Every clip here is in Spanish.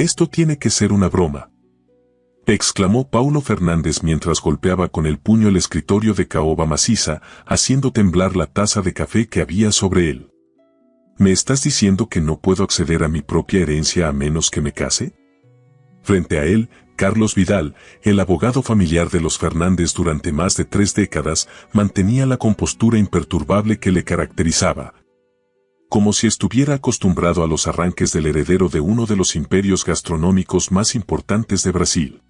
Esto tiene que ser una broma, exclamó Paulo Fernández mientras golpeaba con el puño el escritorio de caoba maciza, haciendo temblar la taza de café que había sobre él. ¿Me estás diciendo que no puedo acceder a mi propia herencia a menos que me case? Frente a él, Carlos Vidal, el abogado familiar de los Fernández durante más de 3 décadas, mantenía la compostura imperturbable que le caracterizaba, como si estuviera acostumbrado a los arranques del heredero de uno de los imperios gastronómicos más importantes de Brasil.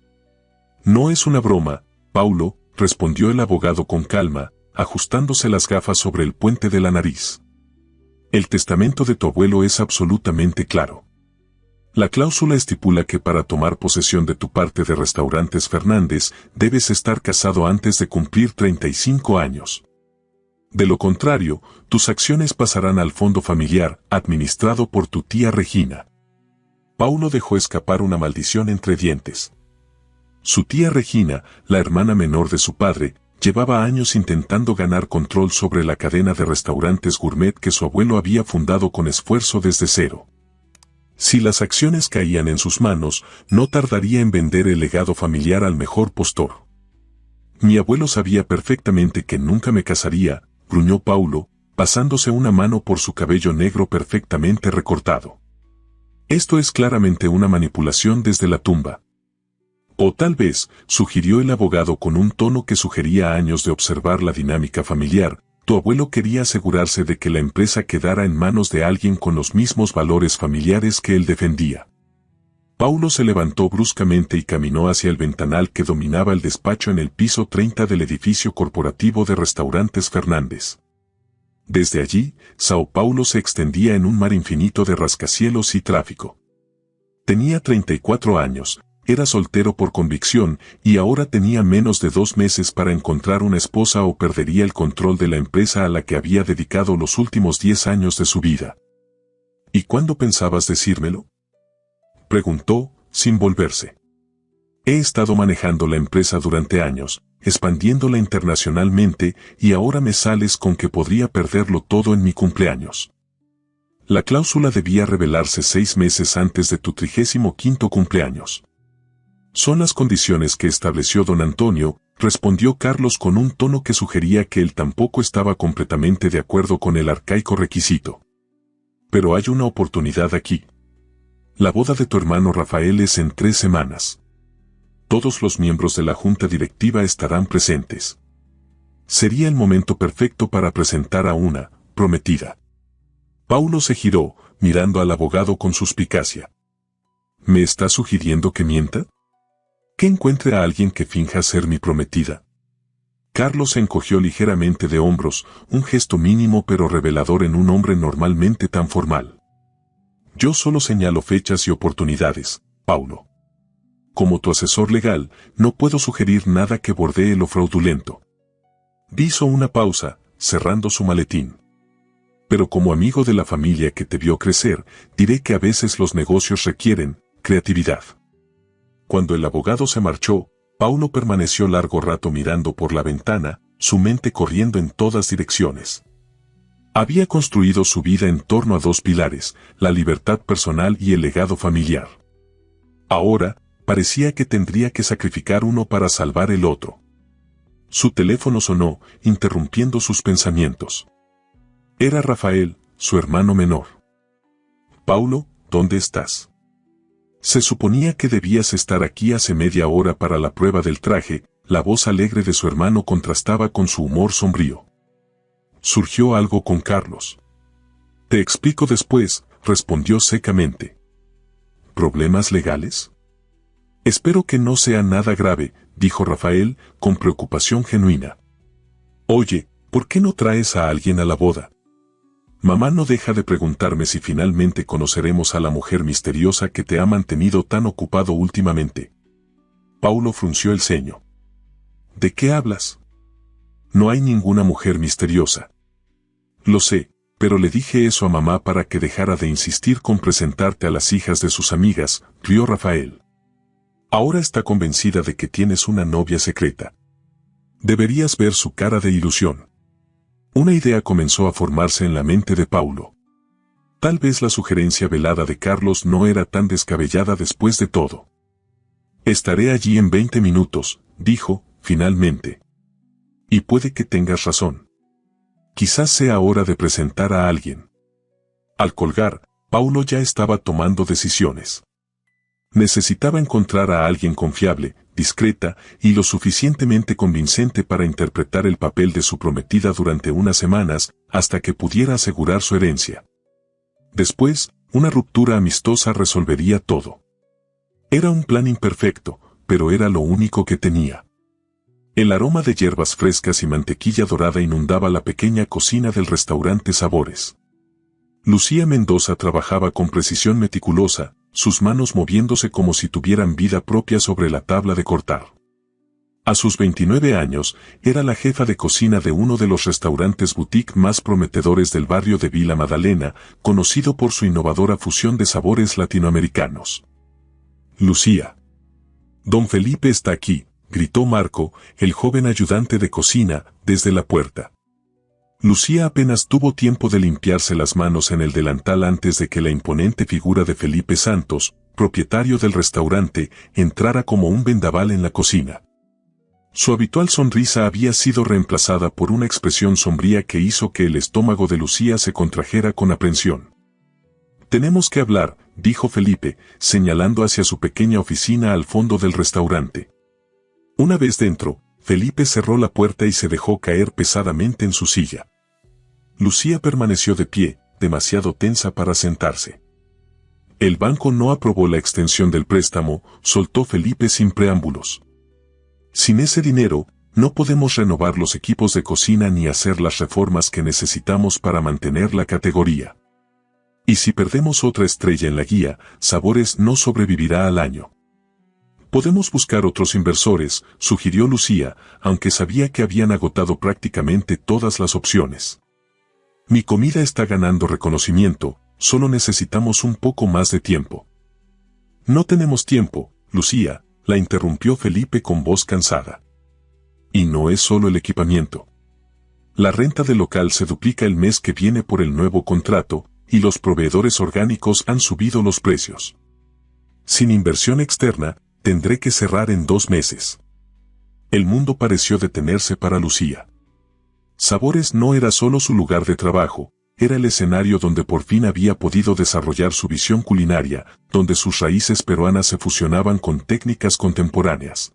No es una broma, Paulo, respondió el abogado con calma, ajustándose las gafas sobre el puente de la nariz. El testamento de tu abuelo es absolutamente claro. La cláusula estipula que para tomar posesión de tu parte de Restaurantes Fernández debes estar casado antes de cumplir 35 años. De lo contrario, tus acciones pasarán al fondo familiar, administrado por tu tía Regina. Paulo dejó escapar una maldición entre dientes. Su tía Regina, la hermana menor de su padre, llevaba años intentando ganar control sobre la cadena de restaurantes gourmet que su abuelo había fundado con esfuerzo desde cero. Si las acciones caían en sus manos, no tardaría en vender el legado familiar al mejor postor. Mi abuelo sabía perfectamente que nunca me casaría, gruñó Paulo, pasándose una mano por su cabello negro perfectamente recortado. Esto es claramente una manipulación desde la tumba. O tal vez, sugirió el abogado con un tono que sugería años de observar la dinámica familiar, tu abuelo quería asegurarse de que la empresa quedara en manos de alguien con los mismos valores familiares que él defendía. Paulo se levantó bruscamente y caminó hacia el ventanal que dominaba el despacho en el piso 30 del edificio corporativo de Restaurantes Fernández. Desde allí, Sao Paulo se extendía en un mar infinito de rascacielos y tráfico. Tenía 34 años, era soltero por convicción y ahora tenía menos de 2 meses para encontrar una esposa o perdería el control de la empresa a la que había dedicado los últimos 10 años de su vida. ¿Y cuándo pensabas decírmelo?, preguntó, sin volverse. He estado manejando la empresa durante años, expandiéndola internacionalmente, y ahora me sales con que podría perderlo todo en mi cumpleaños. La cláusula debía revelarse 6 meses antes de tu 35º cumpleaños. Son las condiciones que estableció don Antonio, respondió Carlos con un tono que sugería que él tampoco estaba completamente de acuerdo con el arcaico requisito. Pero hay una oportunidad aquí. La boda de tu hermano Rafael es en 3 semanas. Todos los miembros de la junta directiva estarán presentes. Sería el momento perfecto para presentar a una prometida. Paulo se giró, mirando al abogado con suspicacia. ¿Me está sugiriendo que mienta? ¿Que encuentre a alguien que finja ser mi prometida? Carlos se encogió ligeramente de hombros, un gesto mínimo pero revelador en un hombre normalmente tan formal. Yo solo señalo fechas y oportunidades, Paulo. Como tu asesor legal, no puedo sugerir nada que bordee lo fraudulento. Hizo una pausa, cerrando su maletín. Pero como amigo de la familia que te vio crecer, diré que a veces los negocios requieren creatividad. Cuando el abogado se marchó, Paulo permaneció largo rato mirando por la ventana, su mente corriendo en todas direcciones. Había construido su vida en torno a 2 pilares, la libertad personal y el legado familiar. Ahora, parecía que tendría que sacrificar uno para salvar el otro. Su teléfono sonó, interrumpiendo sus pensamientos. Era Rafael, su hermano menor. Paulo, ¿dónde estás? Se suponía que debías estar aquí hace media hora para la prueba del traje. La voz alegre de su hermano contrastaba con su humor sombrío. Surgió algo con Carlos. Te explico después, respondió secamente. ¿Problemas legales? Espero que no sea nada grave, dijo Rafael, con preocupación genuina. Oye, ¿por qué no traes a alguien a la boda? Mamá no deja de preguntarme si finalmente conoceremos a la mujer misteriosa que te ha mantenido tan ocupado últimamente. Paulo frunció el ceño. ¿De qué hablas? No hay ninguna mujer misteriosa. Lo sé, pero le dije eso a mamá para que dejara de insistir con presentarte a las hijas de sus amigas, rió Rafael. Ahora está convencida de que tienes una novia secreta. Deberías ver su cara de ilusión. Una idea comenzó a formarse en la mente de Paulo. Tal vez la sugerencia velada de Carlos no era tan descabellada después de todo. Estaré allí en 20 minutos, dijo, finalmente. Y puede que tengas razón. Quizás sea hora de presentar a alguien. Al colgar, Paulo ya estaba tomando decisiones. Necesitaba encontrar a alguien confiable, discreta y lo suficientemente convincente para interpretar el papel de su prometida durante unas semanas hasta que pudiera asegurar su herencia. Después, una ruptura amistosa resolvería todo. Era un plan imperfecto, pero era lo único que tenía. El aroma de hierbas frescas y mantequilla dorada inundaba la pequeña cocina del restaurante Sabores. Lucía Mendoza trabajaba con precisión meticulosa, sus manos moviéndose como si tuvieran vida propia sobre la tabla de cortar. A sus 29 años, era la jefa de cocina de uno de los restaurantes boutique más prometedores del barrio de Vila Madalena, conocido por su innovadora fusión de sabores latinoamericanos. Lucía. Don Felipe está aquí, gritó Marco, el joven ayudante de cocina, desde la puerta. Lucía apenas tuvo tiempo de limpiarse las manos en el delantal antes de que la imponente figura de Felipe Santos, propietario del restaurante, entrara como un vendaval en la cocina. Su habitual sonrisa había sido reemplazada por una expresión sombría que hizo que el estómago de Lucía se contrajera con aprensión. «Tenemos que hablar», dijo Felipe, señalando hacia su pequeña oficina al fondo del restaurante. Una vez dentro, Felipe cerró la puerta y se dejó caer pesadamente en su silla. Lucía permaneció de pie, demasiado tensa para sentarse. «El banco no aprobó la extensión del préstamo», soltó Felipe sin preámbulos. «Sin ese dinero, no podemos renovar los equipos de cocina ni hacer las reformas que necesitamos para mantener la categoría. Y si perdemos otra estrella en la guía, Sabores no sobrevivirá al año». «Podemos buscar otros inversores», sugirió Lucía, aunque sabía que habían agotado prácticamente todas las opciones. «Mi comida está ganando reconocimiento, solo necesitamos un poco más de tiempo». «No tenemos tiempo, Lucía», la interrumpió Felipe con voz cansada. «Y no es solo el equipamiento. La renta del local se duplica el mes que viene por el nuevo contrato, y los proveedores orgánicos han subido los precios. Sin inversión externa, tendré que cerrar en 2 meses». El mundo pareció detenerse para Lucía. Sabores no era solo su lugar de trabajo, era el escenario donde por fin había podido desarrollar su visión culinaria, donde sus raíces peruanas se fusionaban con técnicas contemporáneas.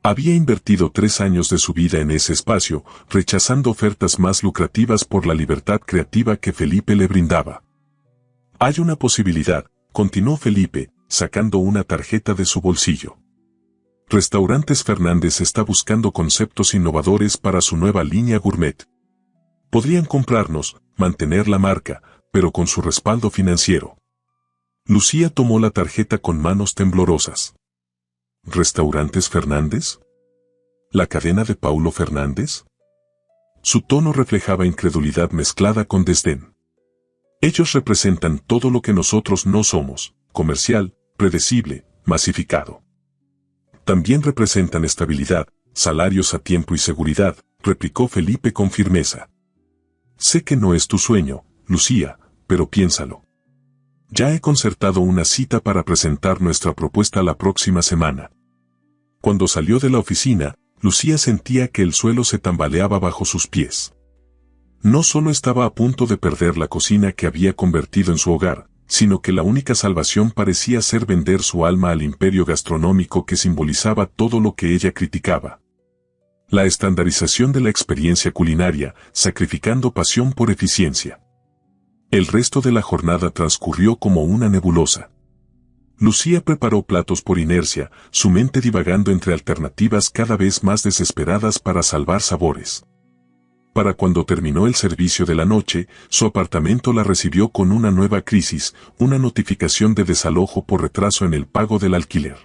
Había invertido 3 años de su vida en ese espacio, rechazando ofertas más lucrativas por la libertad creativa que Felipe le brindaba. «Hay una posibilidad», continuó Felipe, sacando una tarjeta de su bolsillo. «Restaurantes Fernández está buscando conceptos innovadores para su nueva línea gourmet. Podrían comprarnos, mantener la marca, pero con su respaldo financiero». Lucía tomó la tarjeta con manos temblorosas. «¿Restaurantes Fernández? ¿La cadena de Paulo Fernández?». Su tono reflejaba incredulidad mezclada con desdén. «Ellos representan todo lo que nosotros no somos: comercial, predecible, masificado. También representan estabilidad, salarios a tiempo y seguridad», replicó Felipe con firmeza. «Sé que no es tu sueño, Lucía, pero piénsalo. Ya he concertado una cita para presentar nuestra propuesta la próxima semana». Cuando salió de la oficina, Lucía sentía que el suelo se tambaleaba bajo sus pies. No solo estaba a punto de perder la cocina que había convertido en su hogar, sino que la única salvación parecía ser vender su alma al imperio gastronómico que simbolizaba todo lo que ella criticaba. La estandarización de la experiencia culinaria, sacrificando pasión por eficiencia. El resto de la jornada transcurrió como una nebulosa. Lucía preparó platos por inercia, su mente divagando entre alternativas cada vez más desesperadas para salvar Sabores. Para cuando terminó el servicio de la noche, su apartamento la recibió con una nueva crisis, una notificación de desalojo por retraso en el pago del alquiler.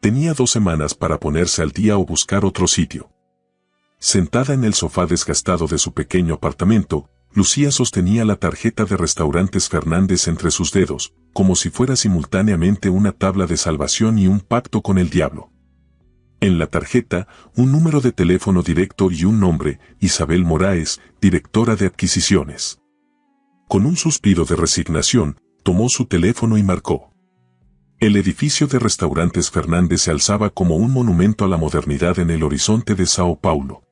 Tenía 2 semanas para ponerse al día o buscar otro sitio. Sentada en el sofá desgastado de su pequeño apartamento, Lucía sostenía la tarjeta de Restaurantes Fernández entre sus dedos, como si fuera simultáneamente una tabla de salvación y un pacto con el diablo. En la tarjeta, un número de teléfono directo y un nombre: Isabel Moraes, directora de adquisiciones. Con un suspiro de resignación, tomó su teléfono y marcó. El edificio de restaurantes Fernández se alzaba como un monumento a la modernidad en el horizonte de Sao Paulo.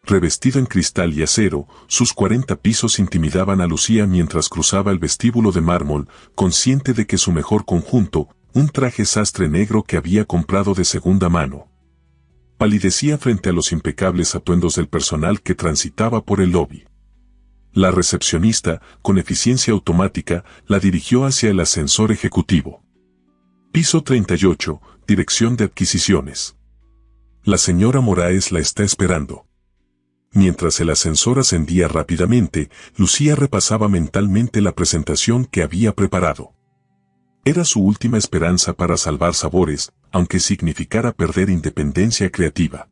Revestido en cristal y acero, sus 40 pisos intimidaban a Lucía mientras cruzaba el vestíbulo de mármol, consciente de que su mejor conjunto, un traje sastre negro que había comprado de segunda mano, palidecía frente a los impecables atuendos del personal que transitaba por el lobby. La recepcionista, con eficiencia automática, la dirigió hacia el ascensor ejecutivo. Piso 38, Dirección de Adquisiciones. La señora Moraes la está esperando. Mientras el ascensor ascendía rápidamente, Lucía repasaba mentalmente la presentación que había preparado. Era su última esperanza para salvar Sabores, aunque significara perder independencia creativa.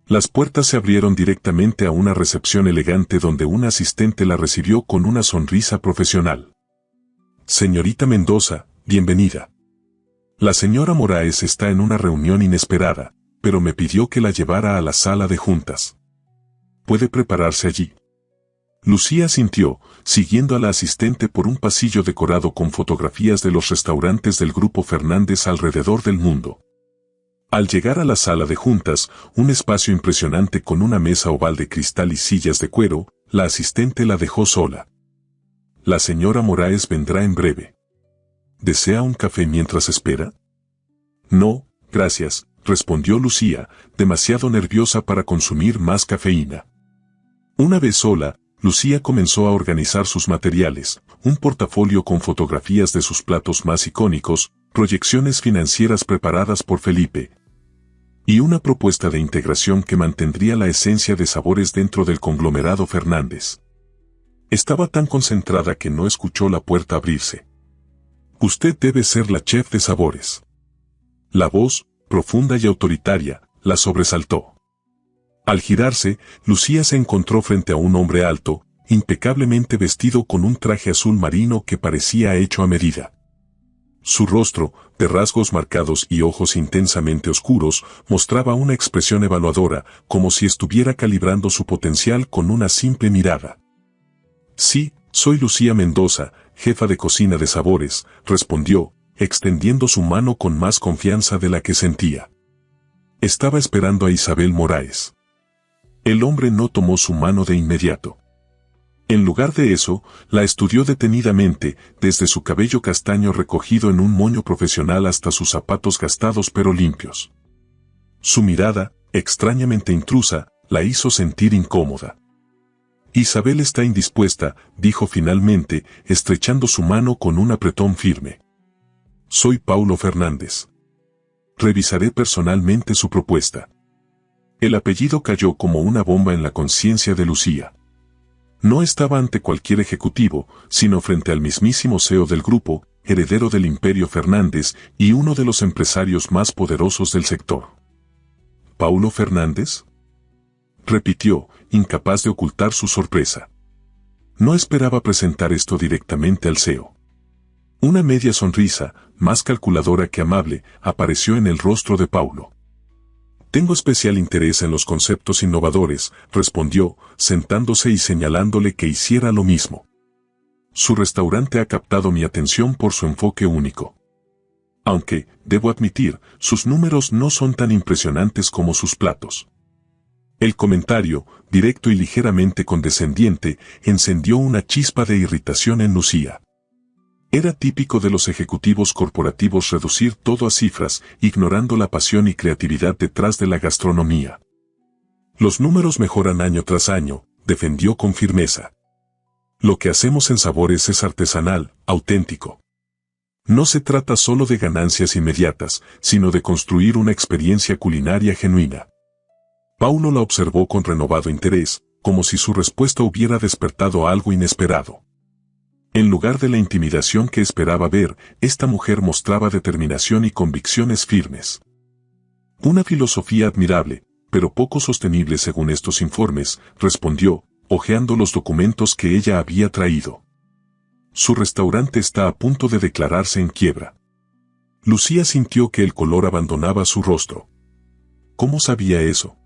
Las puertas se abrieron directamente a una recepción elegante donde un asistente la recibió con una sonrisa profesional. Señorita Mendoza, bienvenida. La señora Moraes está en una reunión inesperada, pero me pidió que la llevara a la sala de juntas. ¿Puede prepararse allí? Lucía asintió, siguiendo a la asistente por un pasillo decorado con fotografías de los restaurantes del Grupo Fernández alrededor del mundo. Al llegar a la sala de juntas, un espacio impresionante con una mesa oval de cristal y sillas de cuero, la asistente la dejó sola. La señora Moraes vendrá en breve. ¿Desea un café mientras espera? No, gracias, respondió Lucía, demasiado nerviosa para consumir más cafeína. Una vez sola, Lucía comenzó a organizar sus materiales, un portafolio con fotografías de sus platos más icónicos, proyecciones financieras preparadas por Felipe, y una propuesta de integración que mantendría la esencia de Sabores dentro del conglomerado Fernández. Estaba tan concentrada que no escuchó la puerta abrirse. Usted debe ser la chef de Sabores. La voz, profunda y autoritaria, la sobresaltó. Al girarse, Lucía se encontró frente a un hombre alto, impecablemente vestido con un traje azul marino que parecía hecho a medida. Su rostro, de rasgos marcados y ojos intensamente oscuros, mostraba una expresión evaluadora, como si estuviera calibrando su potencial con una simple mirada. Sí, soy Lucía Mendoza, jefa de cocina de Sabores, respondió, extendiendo su mano con más confianza de la que sentía. Estaba esperando a Isabel Moraes. El hombre no tomó su mano de inmediato. En lugar de eso, la estudió detenidamente, desde su cabello castaño recogido en un moño profesional hasta sus zapatos gastados pero limpios. Su mirada, extrañamente intrusa, la hizo sentir incómoda. Isabel está indispuesta, dijo finalmente, estrechando su mano con un apretón firme. Soy Paulo Fernández. Revisaré personalmente su propuesta. El apellido cayó como una bomba en la conciencia de Lucía. No estaba ante cualquier ejecutivo, sino frente al mismísimo CEO del grupo, heredero del Imperio Fernández y uno de los empresarios más poderosos del sector. ¿Paulo Fernández? Repitió, incapaz de ocultar su sorpresa. No esperaba presentar esto directamente al CEO. Una media sonrisa, más calculadora que amable, apareció en el rostro de Paulo. Tengo especial interés en los conceptos innovadores, respondió, sentándose y señalándole que hiciera lo mismo. Su restaurante ha captado mi atención por su enfoque único. Aunque, debo admitir, sus números no son tan impresionantes como sus platos. El comentario, directo y ligeramente condescendiente, encendió una chispa de irritación en Lucía. Era típico de los ejecutivos corporativos reducir todo a cifras, ignorando la pasión y creatividad detrás de la gastronomía. Los números mejoran año tras año, defendió con firmeza. Lo que hacemos en Sabores es artesanal, auténtico. No se trata solo de ganancias inmediatas, sino de construir una experiencia culinaria genuina. Paulo la observó con renovado interés, como si su respuesta hubiera despertado algo inesperado. En lugar de la intimidación que esperaba ver, esta mujer mostraba determinación y convicciones firmes. Una filosofía admirable, pero poco sostenible según estos informes, respondió, hojeando los documentos que ella había traído. Su restaurante está a punto de declararse en quiebra. Lucía sintió que el color abandonaba su rostro. ¿Cómo sabía eso?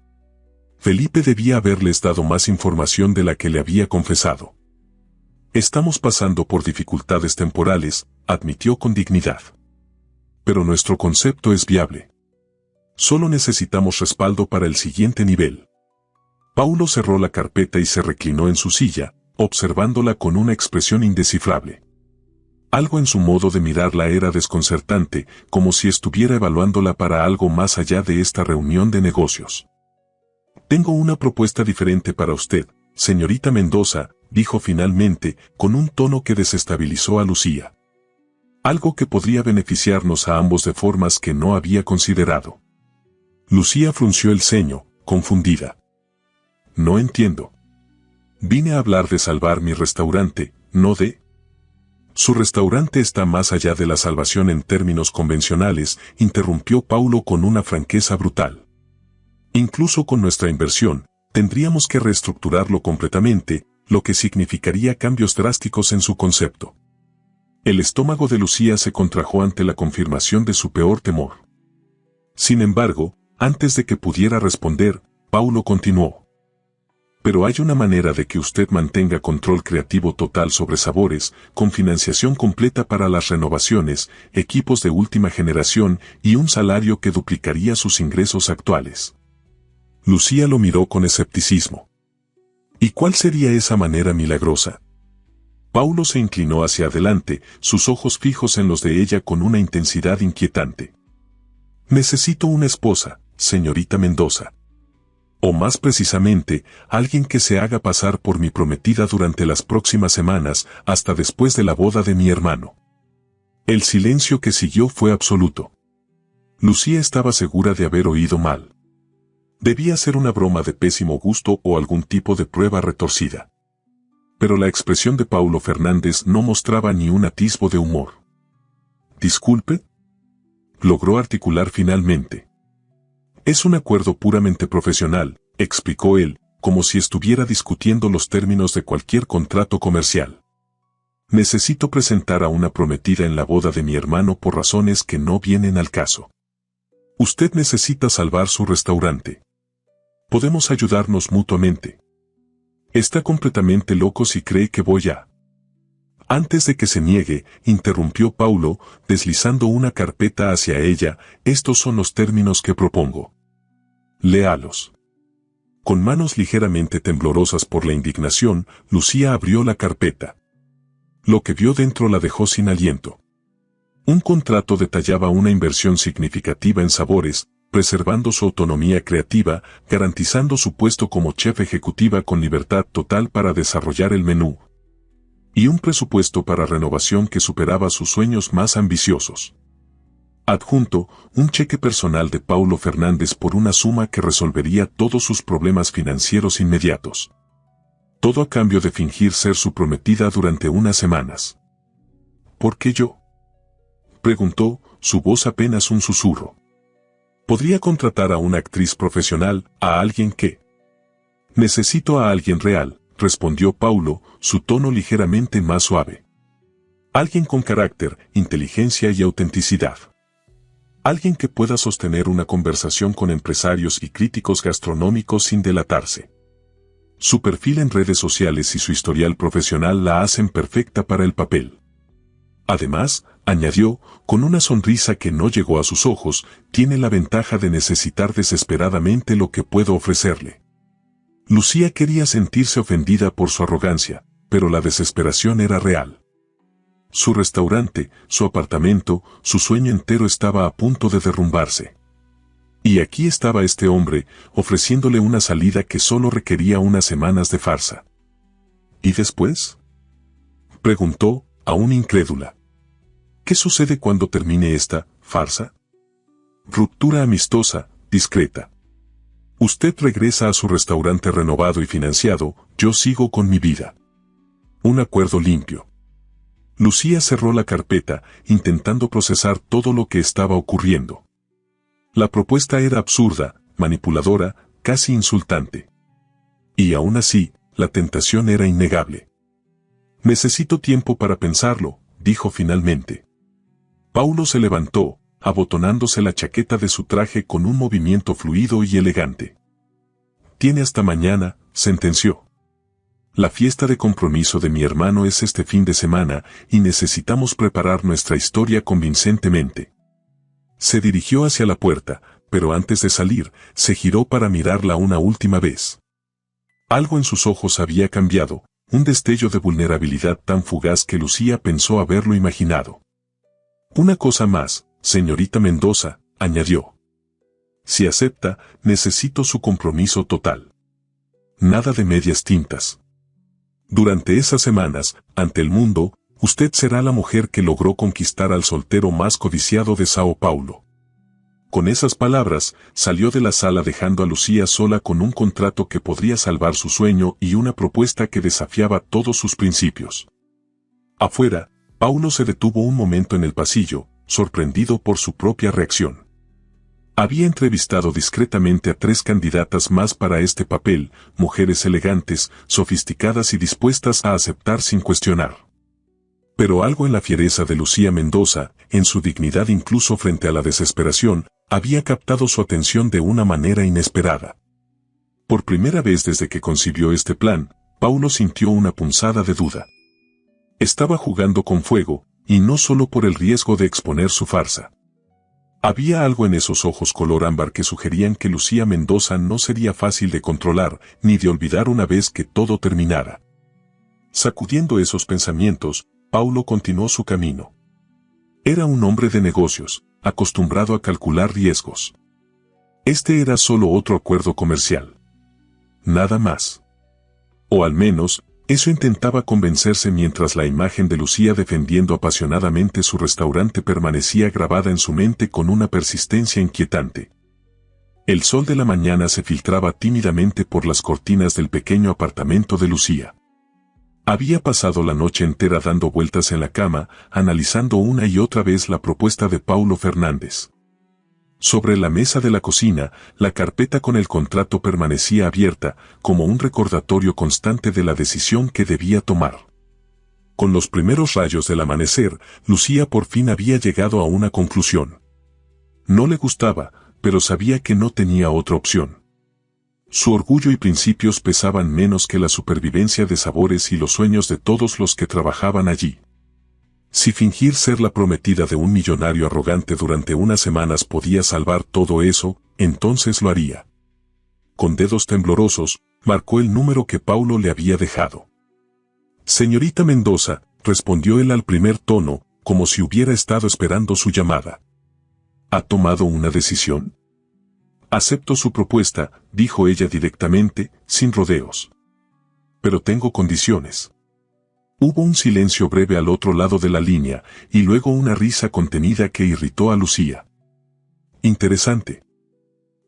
Felipe debía haberles dado más información de la que le había confesado. Estamos pasando por dificultades temporales, admitió con dignidad. Pero nuestro concepto es viable. Solo necesitamos respaldo para el siguiente nivel. Paulo cerró la carpeta y se reclinó en su silla, observándola con una expresión indescifrable. Algo en su modo de mirarla era desconcertante, como si estuviera evaluándola para algo más allá de esta reunión de negocios. Tengo una propuesta diferente para usted, señorita Mendoza, dijo finalmente, con un tono que desestabilizó a Lucía. Algo que podría beneficiarnos a ambos de formas que no había considerado. Lucía frunció el ceño, confundida. No entiendo. Vine a hablar de salvar mi restaurante, no de... Su restaurante está más allá de la salvación en términos convencionales, interrumpió Paulo con una franqueza brutal. Incluso con nuestra inversión, tendríamos que reestructurarlo completamente, lo que significaría cambios drásticos en su concepto. El estómago de Lucía se contrajo ante la confirmación de su peor temor. Sin embargo, antes de que pudiera responder, Paulo continuó. Pero hay una manera de que usted mantenga control creativo total sobre sabores, con financiación completa para las renovaciones, equipos de última generación y un salario que duplicaría sus ingresos actuales. Lucía lo miró con escepticismo. ¿Y cuál sería esa manera milagrosa? Paulo se inclinó hacia adelante, sus ojos fijos en los de ella con una intensidad inquietante. Necesito una esposa, señorita Mendoza. O más precisamente, alguien que se haga pasar por mi prometida durante las próximas semanas, hasta después de la boda de mi hermano. El silencio que siguió fue absoluto. Lucía estaba segura de haber oído mal. Debía ser una broma de pésimo gusto o algún tipo de prueba retorcida. Pero la expresión de Paulo Fernández no mostraba ni un atisbo de humor. ¿Disculpe? Logró articular finalmente. Es un acuerdo puramente profesional, explicó él, como si estuviera discutiendo los términos de cualquier contrato comercial. Necesito presentar a una prometida en la boda de mi hermano por razones que no vienen al caso. Usted necesita salvar su restaurante. Podemos ayudarnos mutuamente. Está completamente loco si cree que voy a... Antes de que se niegue, interrumpió Paulo, deslizando una carpeta hacia ella, estos son los términos que propongo. Léalos. Con manos ligeramente temblorosas por la indignación, Lucía abrió la carpeta. Lo que vio dentro la dejó sin aliento. Un contrato detallaba una inversión significativa en sabores, preservando su autonomía creativa, garantizando su puesto como chef ejecutiva con libertad total para desarrollar el menú. Y un presupuesto para renovación que superaba sus sueños más ambiciosos. Adjunto, un cheque personal de Paulo Fernández por una suma que resolvería todos sus problemas financieros inmediatos. Todo a cambio de fingir ser su prometida durante unas semanas. ¿Por qué yo? Preguntó, su voz apenas un susurro. Podría contratar a una actriz profesional, a alguien que... Necesito a alguien real, respondió Paulo, su tono ligeramente más suave. Alguien con carácter, inteligencia y autenticidad. Alguien que pueda sostener una conversación con empresarios y críticos gastronómicos sin delatarse. Su perfil en redes sociales y su historial profesional la hacen perfecta para el papel. Además, añadió, con una sonrisa que no llegó a sus ojos, tiene la ventaja de necesitar desesperadamente lo que puedo ofrecerle. Lucía quería sentirse ofendida por su arrogancia, pero la desesperación era real. Su restaurante, su apartamento, su sueño entero estaba a punto de derrumbarse. Y aquí estaba este hombre, ofreciéndole una salida que solo requería unas semanas de farsa. ¿Y después? Preguntó, aún incrédula. ¿Qué sucede cuando termine esta farsa? Ruptura amistosa, discreta. Usted regresa a su restaurante renovado y financiado, yo sigo con mi vida. Un acuerdo limpio. Lucía cerró la carpeta, intentando procesar todo lo que estaba ocurriendo. La propuesta era absurda, manipuladora, casi insultante. Y aún así, la tentación era innegable. Necesito tiempo para pensarlo, dijo finalmente. Paulo se levantó, abotonándose la chaqueta de su traje con un movimiento fluido y elegante. Tiene hasta mañana, sentenció. La fiesta de compromiso de mi hermano es este fin de semana y necesitamos preparar nuestra historia convincentemente. Se dirigió hacia la puerta, pero antes de salir, se giró para mirarla una última vez. Algo en sus ojos había cambiado, un destello de vulnerabilidad tan fugaz que Lucía pensó haberlo imaginado. Una cosa más, señorita Mendoza, añadió. Si acepta, necesito su compromiso total. Nada de medias tintas. Durante esas semanas, ante el mundo, usted será la mujer que logró conquistar al soltero más codiciado de Sao Paulo. Con esas palabras, salió de la sala dejando a Lucía sola con un contrato que podría salvar su sueño y una propuesta que desafiaba todos sus principios. Afuera, Paulo se detuvo un momento en el pasillo, sorprendido por su propia reacción. Había entrevistado discretamente a 3 candidatas más para este papel, mujeres elegantes, sofisticadas y dispuestas a aceptar sin cuestionar. Pero algo en la fiereza de Lucía Mendoza, en su dignidad incluso frente a la desesperación, había captado su atención de una manera inesperada. Por primera vez desde que concibió este plan, Paulo sintió una punzada de duda. Estaba jugando con fuego, y no solo por el riesgo de exponer su farsa. Había algo en esos ojos color ámbar que sugerían que Lucía Mendoza no sería fácil de controlar, ni de olvidar una vez que todo terminara. Sacudiendo esos pensamientos, Paulo continuó su camino. Era un hombre de negocios, acostumbrado a calcular riesgos. Este era solo otro acuerdo comercial. Nada más. O al menos, eso intentaba convencerse mientras la imagen de Lucía defendiendo apasionadamente su restaurante permanecía grabada en su mente con una persistencia inquietante. El sol de la mañana se filtraba tímidamente por las cortinas del pequeño apartamento de Lucía. Había pasado la noche entera dando vueltas en la cama, analizando una y otra vez la propuesta de Paulo Fernández. Sobre la mesa de la cocina, la carpeta con el contrato permanecía abierta, como un recordatorio constante de la decisión que debía tomar. Con los primeros rayos del amanecer, Lucía por fin había llegado a una conclusión. No le gustaba, pero sabía que no tenía otra opción. Su orgullo y principios pesaban menos que la supervivencia de sabores y los sueños de todos los que trabajaban allí. Si fingir ser la prometida de un millonario arrogante durante unas semanas podía salvar todo eso, entonces lo haría. Con dedos temblorosos, marcó el número que Paulo le había dejado. Señorita Mendoza, respondió él al primer tono, como si hubiera estado esperando su llamada. ¿Ha tomado una decisión? Acepto su propuesta, dijo ella directamente, sin rodeos. Pero tengo condiciones. Hubo un silencio breve al otro lado de la línea, y luego una risa contenida que irritó a Lucía. Interesante.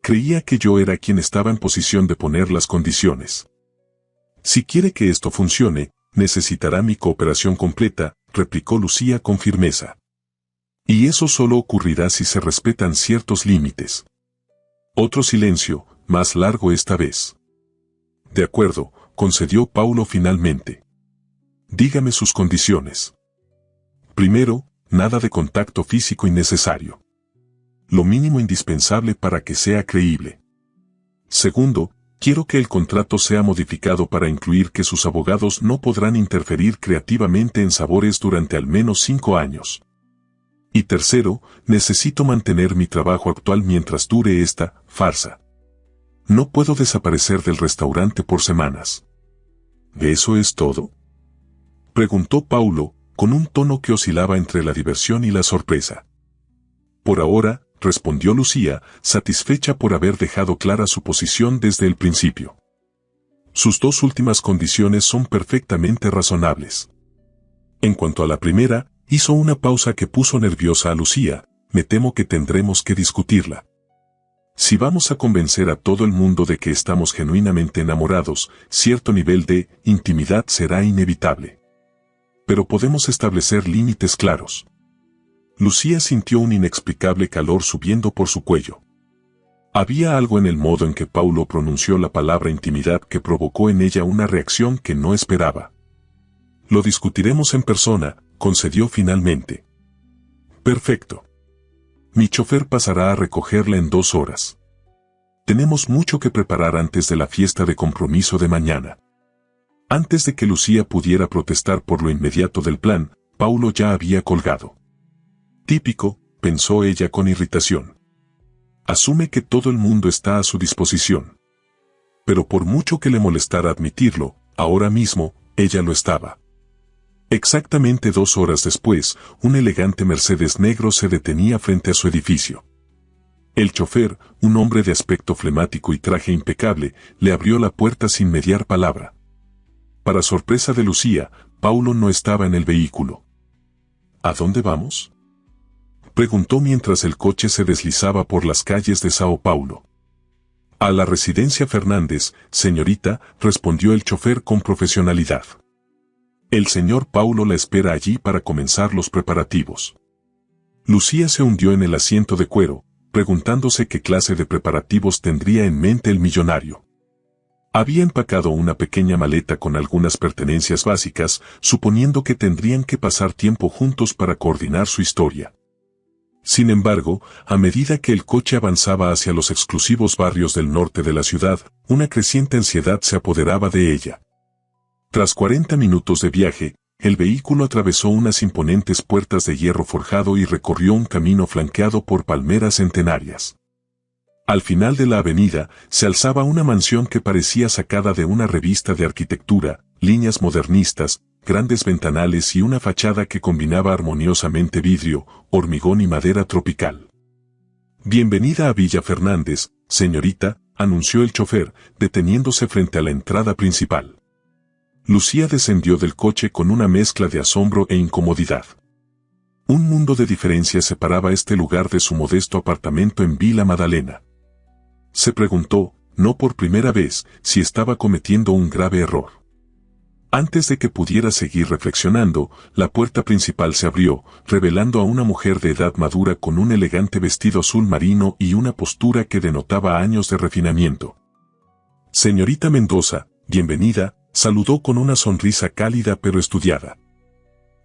Creía que yo era quien estaba en posición de poner las condiciones. Si quiere que esto funcione, necesitará mi cooperación completa, replicó Lucía con firmeza. Y eso solo ocurrirá si se respetan ciertos límites. Otro silencio, más largo esta vez. De acuerdo, concedió Paulo finalmente. Dígame sus condiciones. Primero, nada de contacto físico innecesario. Lo mínimo indispensable para que sea creíble. Segundo, quiero que el contrato sea modificado para incluir que sus abogados no podrán interferir creativamente en sabores durante al menos 5 años. Y tercero, necesito mantener mi trabajo actual mientras dure esta farsa. No puedo desaparecer del restaurante por semanas. ¿Eso es todo?, preguntó Paulo, con un tono que oscilaba entre la diversión y la sorpresa. Por ahora, respondió Lucía, satisfecha por haber dejado clara su posición desde el principio. Sus 2 últimas condiciones son perfectamente razonables. En cuanto a la primera, hizo una pausa que puso nerviosa a Lucía. Me temo que tendremos que discutirla. Si vamos a convencer a todo el mundo de que estamos genuinamente enamorados, cierto nivel de intimidad será inevitable. Pero podemos establecer límites claros. Lucía sintió un inexplicable calor subiendo por su cuello. Había algo en el modo en que Paulo pronunció la palabra intimidad que provocó en ella una reacción que no esperaba. Lo discutiremos en persona, concedió finalmente. Perfecto. Mi chofer pasará a recogerla en 2 horas. Tenemos mucho que preparar antes de la fiesta de compromiso de mañana. Antes de que Lucía pudiera protestar por lo inmediato del plan, Paulo ya había colgado. Típico, pensó ella con irritación. Asume que todo el mundo está a su disposición. Pero por mucho que le molestara admitirlo, ahora mismo, ella lo estaba. Exactamente 2 horas después, un elegante Mercedes negro se detenía frente a su edificio. El chofer, un hombre de aspecto flemático y traje impecable, le abrió la puerta sin mediar palabra. Para sorpresa de Lucía, Paulo no estaba en el vehículo. ¿A dónde vamos?, preguntó mientras el coche se deslizaba por las calles de Sao Paulo. A la residencia Fernández, señorita, respondió el chofer con profesionalidad. El señor Paulo la espera allí para comenzar los preparativos. Lucía se hundió en el asiento de cuero, preguntándose qué clase de preparativos tendría en mente el millonario. Había empacado una pequeña maleta con algunas pertenencias básicas, suponiendo que tendrían que pasar tiempo juntos para coordinar su historia. Sin embargo, a medida que el coche avanzaba hacia los exclusivos barrios del norte de la ciudad, una creciente ansiedad se apoderaba de ella. Tras 40 minutos de viaje, el vehículo atravesó unas imponentes puertas de hierro forjado y recorrió un camino flanqueado por palmeras centenarias. Al final de la avenida, se alzaba una mansión que parecía sacada de una revista de arquitectura, líneas modernistas, grandes ventanales y una fachada que combinaba armoniosamente vidrio, hormigón y madera tropical. «Bienvenida a Villa Fernández, señorita», anunció el chofer, deteniéndose frente a la entrada principal. Lucía descendió del coche con una mezcla de asombro e incomodidad. Un mundo de diferencia separaba este lugar de su modesto apartamento en Vila Madalena. Se preguntó, no por primera vez, si estaba cometiendo un grave error. Antes de que pudiera seguir reflexionando, la puerta principal se abrió, revelando a una mujer de edad madura con un elegante vestido azul marino y una postura que denotaba años de refinamiento. «Señorita Mendoza, bienvenida», saludó con una sonrisa cálida pero estudiada.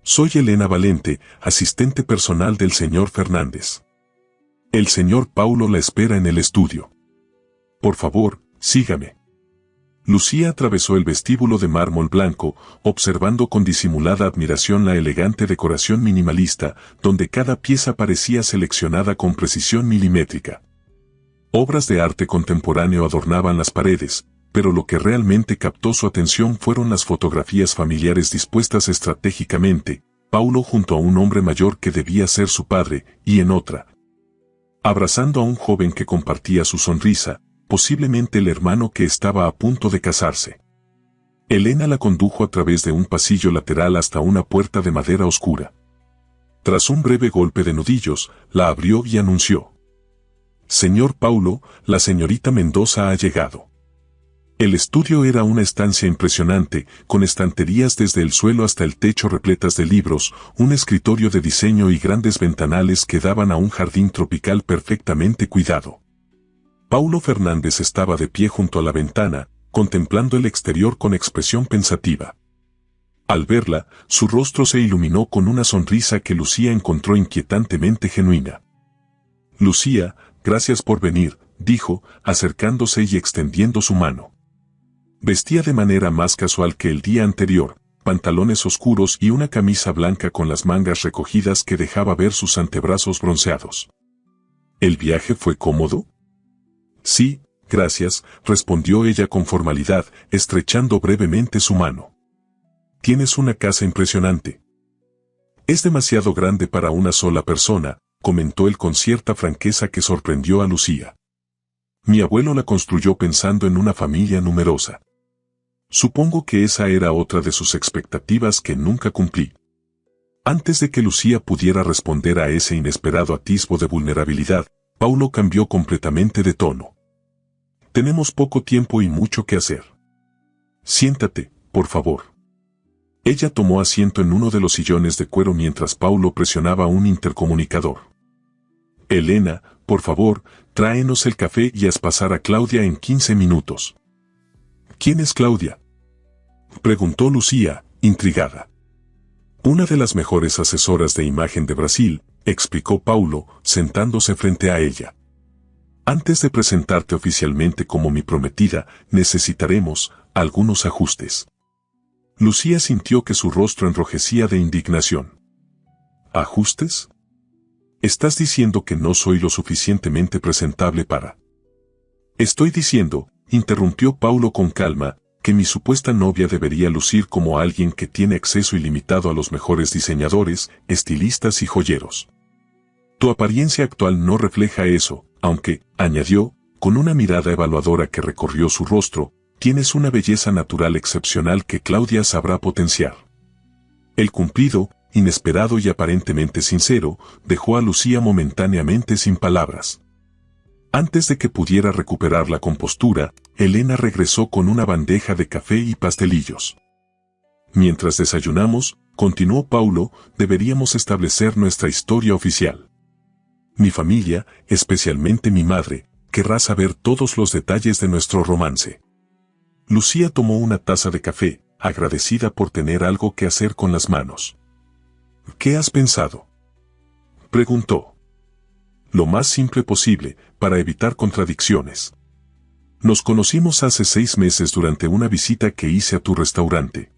«Soy Elena Valente, asistente personal del señor Fernández. El señor Paulo la espera en el estudio. Por favor, sígame». Lucía atravesó el vestíbulo de mármol blanco, observando con disimulada admiración la elegante decoración minimalista, donde cada pieza parecía seleccionada con precisión milimétrica. Obras de arte contemporáneo adornaban las paredes, pero lo que realmente captó su atención fueron las fotografías familiares dispuestas estratégicamente, Paulo junto a un hombre mayor que debía ser su padre, y en otra, abrazando a un joven que compartía su sonrisa, posiblemente el hermano que estaba a punto de casarse. Elena la condujo a través de un pasillo lateral hasta una puerta de madera oscura. Tras un breve golpe de nudillos, la abrió y anunció: «Señor Paulo, la señorita Mendoza ha llegado». El estudio era una estancia impresionante, con estanterías desde el suelo hasta el techo repletas de libros, un escritorio de diseño y grandes ventanales que daban a un jardín tropical perfectamente cuidado. Paulo Fernández estaba de pie junto a la ventana, contemplando el exterior con expresión pensativa. Al verla, su rostro se iluminó con una sonrisa que Lucía encontró inquietantemente genuina. «Lucía, gracias por venir», dijo, acercándose y extendiendo su mano. Vestía de manera más casual que el día anterior, pantalones oscuros y una camisa blanca con las mangas recogidas que dejaba ver sus antebrazos bronceados. «¿El viaje fue cómodo?». «Sí, gracias», respondió ella con formalidad, estrechando brevemente su mano. «Tienes una casa impresionante». «Es demasiado grande para una sola persona», comentó él con cierta franqueza que sorprendió a Lucía. «Mi abuelo la construyó pensando en una familia numerosa». Supongo que esa era otra de sus expectativas que nunca cumplí. Antes de que Lucía pudiera responder a ese inesperado atisbo de vulnerabilidad, Paulo cambió completamente de tono. «Tenemos poco tiempo y mucho que hacer. Siéntate, por favor». Ella tomó asiento en uno de los sillones de cuero mientras Paulo presionaba un intercomunicador. «Elena, por favor, tráenos el café y haz pasar a Claudia en 15 minutos». «¿Quién es Claudia?», preguntó Lucía, intrigada. «Una de las mejores asesoras de imagen de Brasil», explicó Paulo, sentándose frente a ella. «Antes de presentarte oficialmente como mi prometida, necesitaremos algunos ajustes». Lucía sintió que su rostro enrojecía de indignación. ¿Ajustes? ¿Estás diciendo que no soy lo suficientemente presentable para...? Estoy diciendo, interrumpió Paulo con calma, que mi supuesta novia debería lucir como alguien que tiene acceso ilimitado a los mejores diseñadores, estilistas y joyeros. Tu apariencia actual no refleja eso, aunque, añadió, con una mirada evaluadora que recorrió su rostro, tienes una belleza natural excepcional que Claudia sabrá potenciar. El cumplido, inesperado y aparentemente sincero, dejó a Lucía momentáneamente sin palabras. Antes de que pudiera recuperar la compostura, Elena regresó con una bandeja de café y pastelillos. Mientras desayunamos, continuó Paulo, deberíamos establecer nuestra historia oficial. Mi familia, especialmente mi madre, querrá saber todos los detalles de nuestro romance. Lucía tomó una taza de café, agradecida por tener algo que hacer con las manos. ¿Qué has pensado?, preguntó. Lo más simple posible, para evitar contradicciones. Nos conocimos hace 6 meses durante una visita que hice a tu restaurante.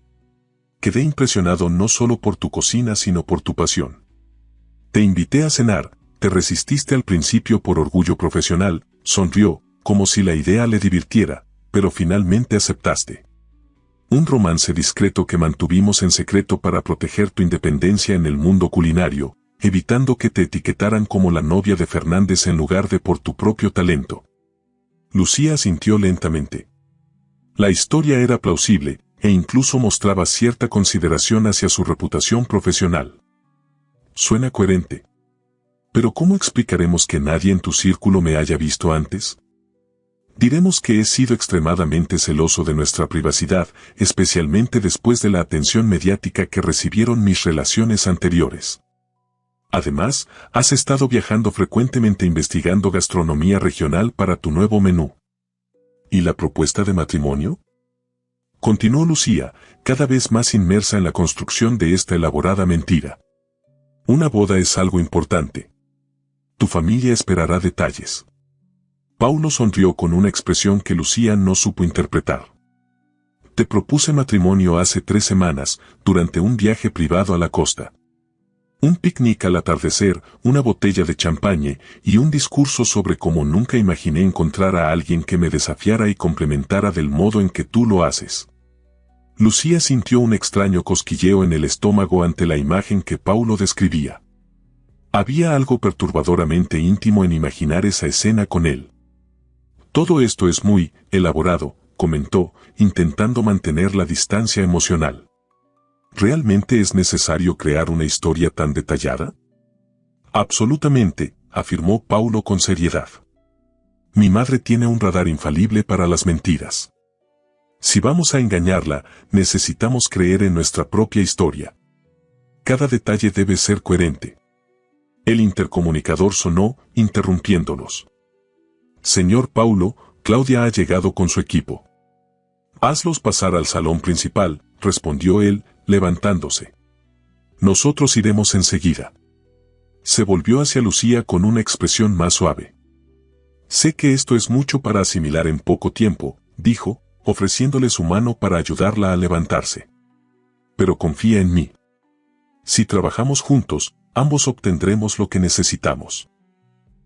Quedé impresionado no solo por tu cocina sino por tu pasión. Te invité a cenar, te resististe al principio por orgullo profesional, sonrió, como si la idea le divirtiera, pero finalmente aceptaste. Un romance discreto que mantuvimos en secreto para proteger tu independencia en el mundo culinario, evitando que te etiquetaran como la novia de Fernández en lugar de por tu propio talento. Lucía asintió lentamente. La historia era plausible, e incluso mostraba cierta consideración hacia su reputación profesional. Suena coherente. Pero ¿cómo explicaremos que nadie en tu círculo me haya visto antes? Diremos que he sido extremadamente celoso de nuestra privacidad, especialmente después de la atención mediática que recibieron mis relaciones anteriores. Además, has estado viajando frecuentemente investigando gastronomía regional para tu nuevo menú. ¿Y la propuesta de matrimonio?, continuó Lucía, cada vez más inmersa en la construcción de esta elaborada mentira. Una boda es algo importante. Tu familia esperará detalles. Paulo sonrió con una expresión que Lucía no supo interpretar. Te propuse matrimonio hace 3 semanas, durante un viaje privado a la costa. Un picnic al atardecer, una botella de champagne y un discurso sobre cómo nunca imaginé encontrar a alguien que me desafiara y complementara del modo en que tú lo haces. Lucía sintió un extraño cosquilleo en el estómago ante la imagen que Paulo describía. Había algo perturbadoramente íntimo en imaginar esa escena con él. Todo esto es muy elaborado, comentó, intentando mantener la distancia emocional. ¿Realmente es necesario crear una historia tan detallada? Absolutamente, afirmó Paulo con seriedad. Mi madre tiene un radar infalible para las mentiras. Si vamos a engañarla, necesitamos creer en nuestra propia historia. Cada detalle debe ser coherente. El intercomunicador sonó, interrumpiéndolos. Señor Paulo, Claudia ha llegado con su equipo. Hazlos pasar al salón principal, respondió él, levantándose. Nosotros iremos enseguida. Se volvió hacia Lucía con una expresión más suave. Sé que esto es mucho para asimilar en poco tiempo, dijo, ofreciéndole su mano para ayudarla a levantarse. Pero confía en mí. Si trabajamos juntos, ambos obtendremos lo que necesitamos.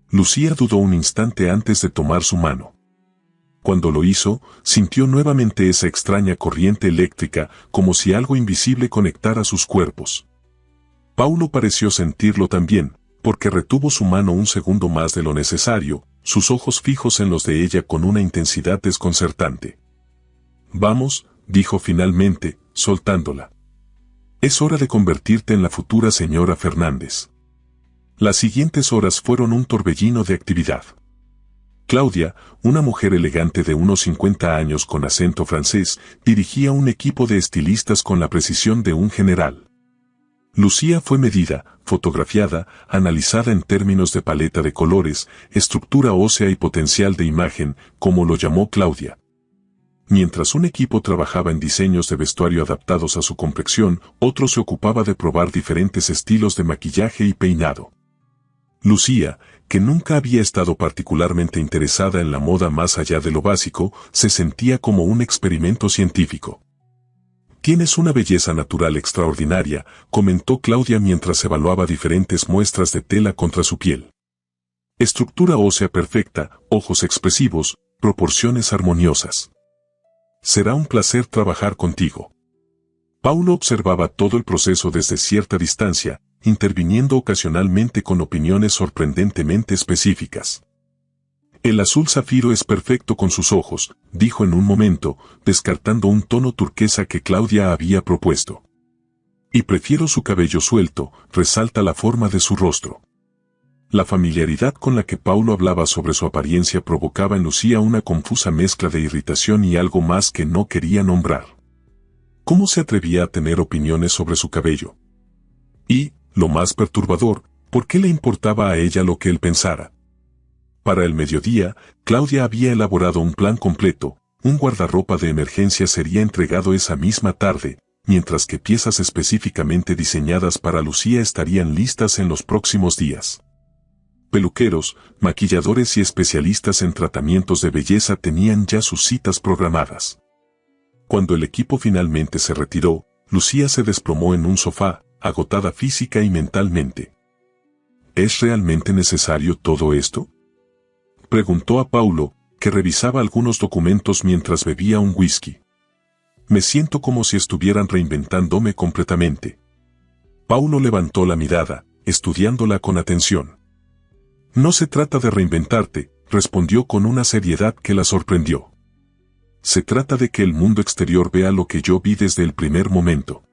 Lucía dudó un instante antes de tomar su mano. Cuando lo hizo, sintió nuevamente esa extraña corriente eléctrica, como si algo invisible conectara sus cuerpos. Paulo pareció sentirlo también, porque retuvo su mano un segundo más de lo necesario, sus ojos fijos en los de ella con una intensidad desconcertante. Vamos, dijo finalmente, soltándola. Es hora de convertirte en la futura señora Fernández. Las siguientes horas fueron un torbellino de actividad. Claudia, una mujer elegante de unos 50 años con acento francés, dirigía un equipo de estilistas con la precisión de un general. Lucía fue medida, fotografiada, analizada en términos de paleta de colores, estructura ósea y potencial de imagen, como lo llamó Claudia. Mientras un equipo trabajaba en diseños de vestuario adaptados a su complexión, otro se ocupaba de probar diferentes estilos de maquillaje y peinado. Lucía, que nunca había estado particularmente interesada en la moda más allá de lo básico, se sentía como un experimento científico. Tienes una belleza natural extraordinaria, comentó Claudia mientras evaluaba diferentes muestras de tela contra su piel. Estructura ósea perfecta, ojos expresivos, proporciones armoniosas. Será un placer trabajar contigo. Paulo observaba todo el proceso desde cierta distancia, interviniendo ocasionalmente con opiniones sorprendentemente específicas. El azul zafiro es perfecto con sus ojos, dijo en un momento, descartando un tono turquesa que Claudia había propuesto. Y prefiero su cabello suelto, resalta la forma de su rostro. La familiaridad con la que Paulo hablaba sobre su apariencia provocaba en Lucía una confusa mezcla de irritación y algo más que no quería nombrar. ¿Cómo se atrevía a tener opiniones sobre su cabello? Y, lo más perturbador, ¿por qué le importaba a ella lo que él pensara? Para el mediodía, Claudia había elaborado un plan completo, un guardarropa de emergencia sería entregado esa misma tarde, mientras que piezas específicamente diseñadas para Lucía estarían listas en los próximos días. Peluqueros, maquilladores y especialistas en tratamientos de belleza tenían ya sus citas programadas. Cuando el equipo finalmente se retiró, Lucía se desplomó en un sofá, agotada física y mentalmente. ¿Es realmente necesario todo esto?, preguntó a Paulo, que revisaba algunos documentos mientras bebía un whisky. Me siento como si estuvieran reinventándome completamente. Paulo levantó la mirada, estudiándola con atención. No se trata de reinventarte, respondió con una seriedad que la sorprendió. Se trata de que el mundo exterior vea lo que yo vi desde el primer momento.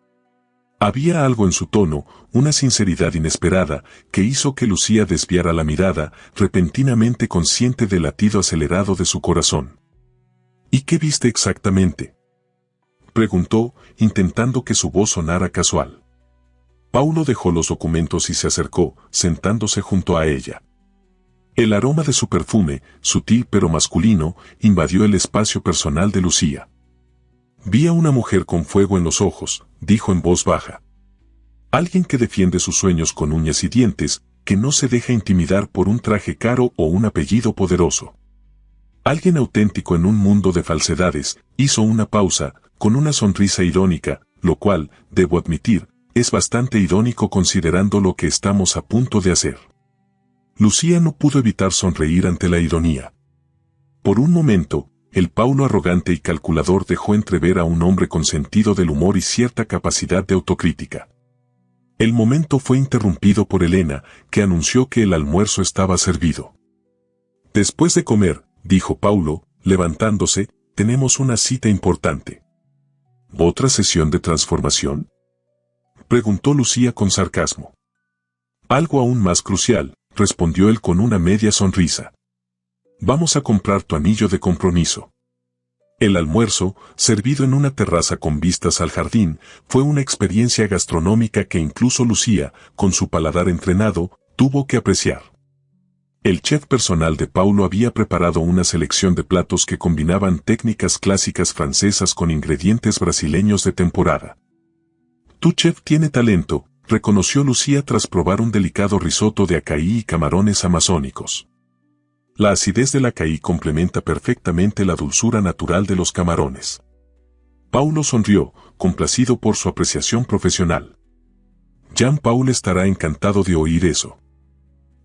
Había algo en su tono, una sinceridad inesperada, que hizo que Lucía desviara la mirada, repentinamente consciente del latido acelerado de su corazón. ¿Y qué viste exactamente?, preguntó, intentando que su voz sonara casual. Paulo dejó los documentos y se acercó, sentándose junto a ella. El aroma de su perfume, sutil pero masculino, invadió el espacio personal de Lucía. Vi a una mujer con fuego en los ojos, dijo en voz baja. Alguien que defiende sus sueños con uñas y dientes, que no se deja intimidar por un traje caro o un apellido poderoso. Alguien auténtico en un mundo de falsedades, hizo una pausa, con una sonrisa irónica, lo cual, debo admitir, es bastante irónico considerando lo que estamos a punto de hacer. Lucía no pudo evitar sonreír ante la ironía. Por un momento, el Paulo arrogante y calculador dejó entrever a un hombre con sentido del humor y cierta capacidad de autocrítica. El momento fue interrumpido por Elena, que anunció que el almuerzo estaba servido. Después de comer, dijo Paulo, levantándose, tenemos una cita importante. ¿Otra sesión de transformación?, preguntó Lucía con sarcasmo. Algo aún más crucial, respondió él con una media sonrisa. Vamos a comprar tu anillo de compromiso. El almuerzo, servido en una terraza con vistas al jardín, fue una experiencia gastronómica que incluso Lucía, con su paladar entrenado, tuvo que apreciar. El chef personal de Paulo había preparado una selección de platos que combinaban técnicas clásicas francesas con ingredientes brasileños de temporada. Tu chef tiene talento, reconoció Lucía tras probar un delicado risotto de acaí y camarones amazónicos. La acidez del acaí complementa perfectamente la dulzura natural de los camarones. Paulo sonrió, complacido por su apreciación profesional. Jean-Paul estará encantado de oír eso.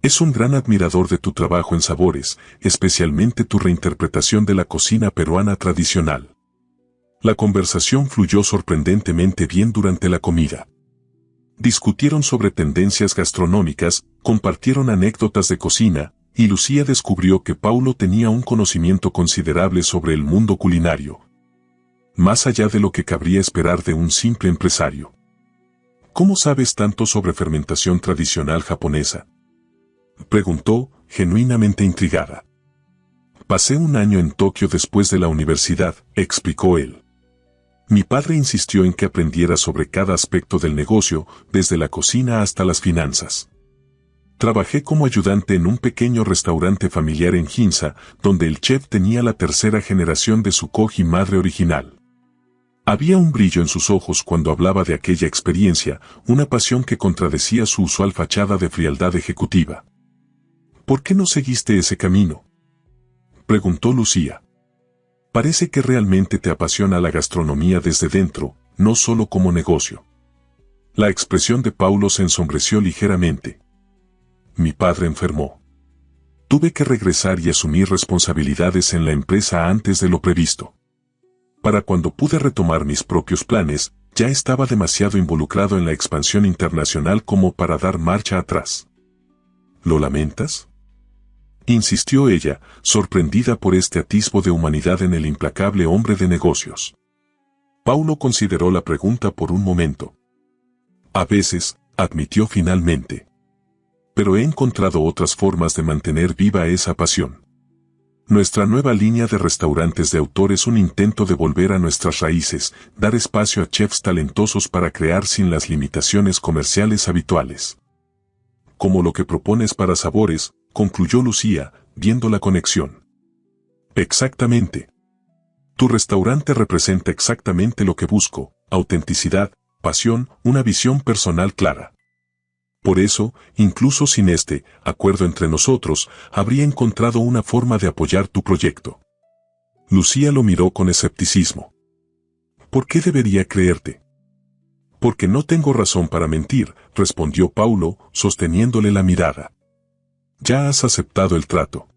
Es un gran admirador de tu trabajo en sabores, especialmente tu reinterpretación de la cocina peruana tradicional. La conversación fluyó sorprendentemente bien durante la comida. Discutieron sobre tendencias gastronómicas, compartieron anécdotas de cocina, y Lucía descubrió que Paulo tenía un conocimiento considerable sobre el mundo culinario. Más allá de lo que cabría esperar de un simple empresario. ¿Cómo sabes tanto sobre fermentación tradicional japonesa?, preguntó, genuinamente intrigada. Pasé un año en Tokio después de la universidad, explicó él. Mi padre insistió en que aprendiera sobre cada aspecto del negocio, desde la cocina hasta las finanzas. Trabajé como ayudante en un pequeño restaurante familiar en Ginza, donde el chef tenía la tercera generación de su koji madre original. Había un brillo en sus ojos cuando hablaba de aquella experiencia, una pasión que contradecía su usual fachada de frialdad ejecutiva. ¿Por qué no seguiste ese camino?, preguntó Lucía. Parece que realmente te apasiona la gastronomía desde dentro, no solo como negocio. La expresión de Paulo se ensombreció ligeramente. Mi padre enfermó. Tuve que regresar y asumir responsabilidades en la empresa antes de lo previsto. Para cuando pude retomar mis propios planes, ya estaba demasiado involucrado en la expansión internacional como para dar marcha atrás. ¿Lo lamentas?, insistió ella, sorprendida por este atisbo de humanidad en el implacable hombre de negocios. Paulo consideró la pregunta por un momento. A veces, admitió finalmente. Pero he encontrado otras formas de mantener viva esa pasión. Nuestra nueva línea de restaurantes de autor es un intento de volver a nuestras raíces, dar espacio a chefs talentosos para crear sin las limitaciones comerciales habituales. Como lo que propones para Sabores, concluyó Lucía, viendo la conexión. Exactamente. Tu restaurante representa exactamente lo que busco: autenticidad, pasión, una visión personal clara. Por eso, incluso sin este acuerdo entre nosotros, habría encontrado una forma de apoyar tu proyecto. Lucía lo miró con escepticismo. ¿Por qué debería creerte? Porque no tengo razón para mentir, respondió Paulo, sosteniéndole la mirada. Ya has aceptado el trato.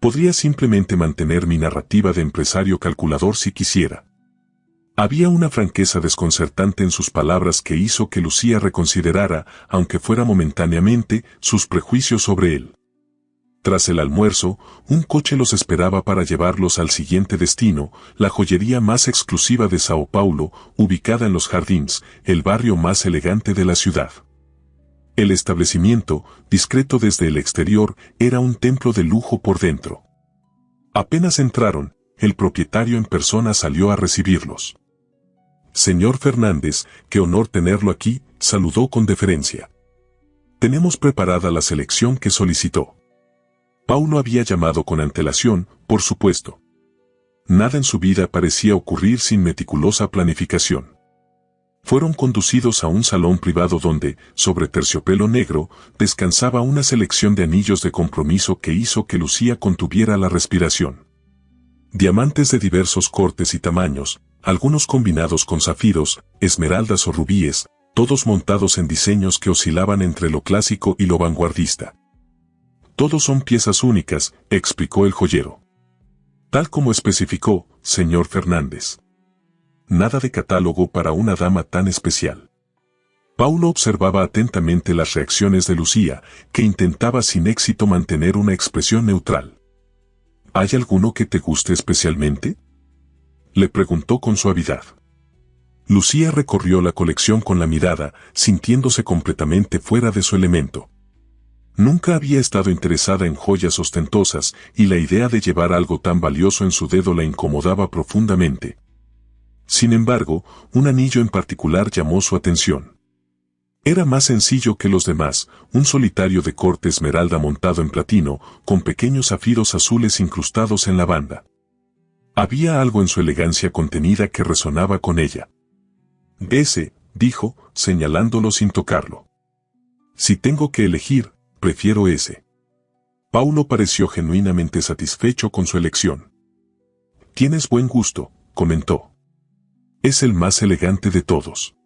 Podría simplemente mantener mi narrativa de empresario calculador si quisiera. Había una franqueza desconcertante en sus palabras que hizo que Lucía reconsiderara, aunque fuera momentáneamente, sus prejuicios sobre él. Tras el almuerzo, un coche los esperaba para llevarlos al siguiente destino, la joyería más exclusiva de Sao Paulo, ubicada en Los Jardins, el barrio más elegante de la ciudad. El establecimiento, discreto desde el exterior, era un templo de lujo por dentro. Apenas entraron, el propietario en persona salió a recibirlos. Señor Fernández, qué honor tenerlo aquí, saludó con deferencia. Tenemos preparada la selección que solicitó. Paulo había llamado con antelación, por supuesto. Nada en su vida parecía ocurrir sin meticulosa planificación. Fueron conducidos a un salón privado donde, sobre terciopelo negro, descansaba una selección de anillos de compromiso que hizo que Lucía contuviera la respiración. Diamantes de diversos cortes y tamaños, algunos combinados con zafiros, esmeraldas o rubíes, todos montados en diseños que oscilaban entre lo clásico y lo vanguardista. Todos son piezas únicas, explicó el joyero. Tal como especificó, señor Fernández. Nada de catálogo para una dama tan especial. Paulo observaba atentamente las reacciones de Lucía, que intentaba sin éxito mantener una expresión neutral. ¿Hay alguno que te guste especialmente?, le preguntó con suavidad. Lucía recorrió la colección con la mirada, sintiéndose completamente fuera de su elemento. Nunca había estado interesada en joyas ostentosas, y la idea de llevar algo tan valioso en su dedo la incomodaba profundamente. Sin embargo, un anillo en particular llamó su atención. Era más sencillo que los demás, un solitario de corte esmeralda montado en platino, con pequeños zafiros azules incrustados en la banda. Había algo en su elegancia contenida que resonaba con ella. Ese, dijo, señalándolo sin tocarlo. Si tengo que elegir, prefiero ese. Paulo pareció genuinamente satisfecho con su elección. Tienes buen gusto, comentó. Es el más elegante de todos.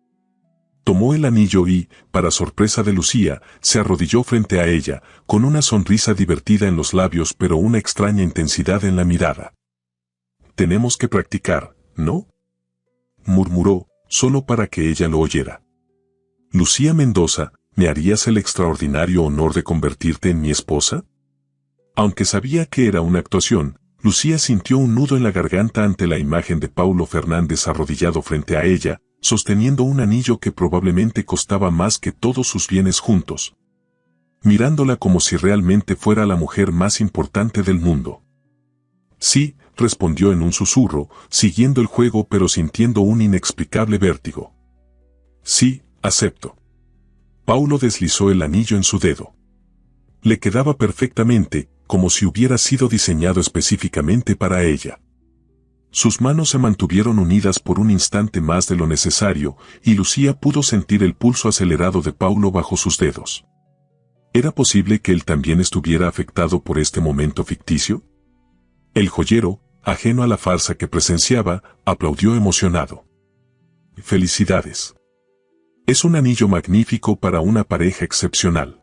Tomó el anillo y, para sorpresa de Lucía, se arrodilló frente a ella, con una sonrisa divertida en los labios pero una extraña intensidad en la mirada. Tenemos que practicar, ¿no?, murmuró, solo para que ella lo oyera. Lucía Mendoza, ¿me harías el extraordinario honor de convertirte en mi esposa? Aunque sabía que era una actuación, Lucía sintió un nudo en la garganta ante la imagen de Paulo Fernández arrodillado frente a ella, sosteniendo un anillo que probablemente costaba más que todos sus bienes juntos. Mirándola como si realmente fuera la mujer más importante del mundo. Sí, respondió en un susurro, siguiendo el juego pero sintiendo un inexplicable vértigo. Sí, acepto. Paulo deslizó el anillo en su dedo. Le quedaba perfectamente, como si hubiera sido diseñado específicamente para ella. Sus manos se mantuvieron unidas por un instante más de lo necesario, y Lucía pudo sentir el pulso acelerado de Paulo bajo sus dedos. ¿Era posible que él también estuviera afectado por este momento ficticio? El joyero, ajeno a la farsa que presenciaba, aplaudió emocionado. Felicidades. Es un anillo magnífico para una pareja excepcional.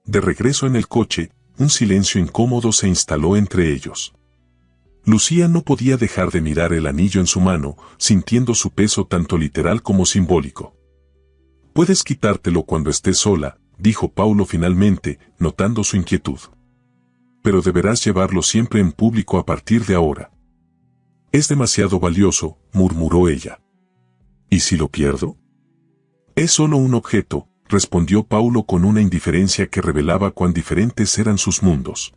De regreso en el coche, un silencio incómodo se instaló entre ellos. Lucía no podía dejar de mirar el anillo en su mano, sintiendo su peso tanto literal como simbólico. «Puedes quitártelo cuando estés sola», dijo Paulo finalmente, notando su inquietud. «Pero deberás llevarlo siempre en público a partir de ahora». «Es demasiado valioso», murmuró ella. «¿Y si lo pierdo?» «Es solo un objeto», respondió Paulo con una indiferencia que revelaba cuán diferentes eran sus mundos.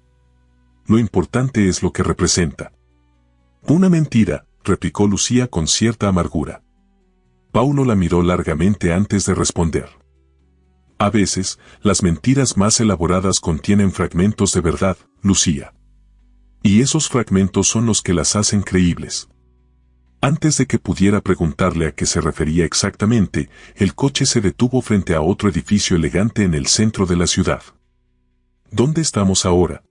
«Lo importante es lo que representa». «Una mentira», replicó Lucía con cierta amargura. Paulo la miró largamente antes de responder. «A veces, las mentiras más elaboradas contienen fragmentos de verdad, Lucía. Y esos fragmentos son los que las hacen creíbles». Antes de que pudiera preguntarle a qué se refería exactamente, el coche se detuvo frente a otro edificio elegante en el centro de la ciudad. «¿Dónde estamos ahora?»,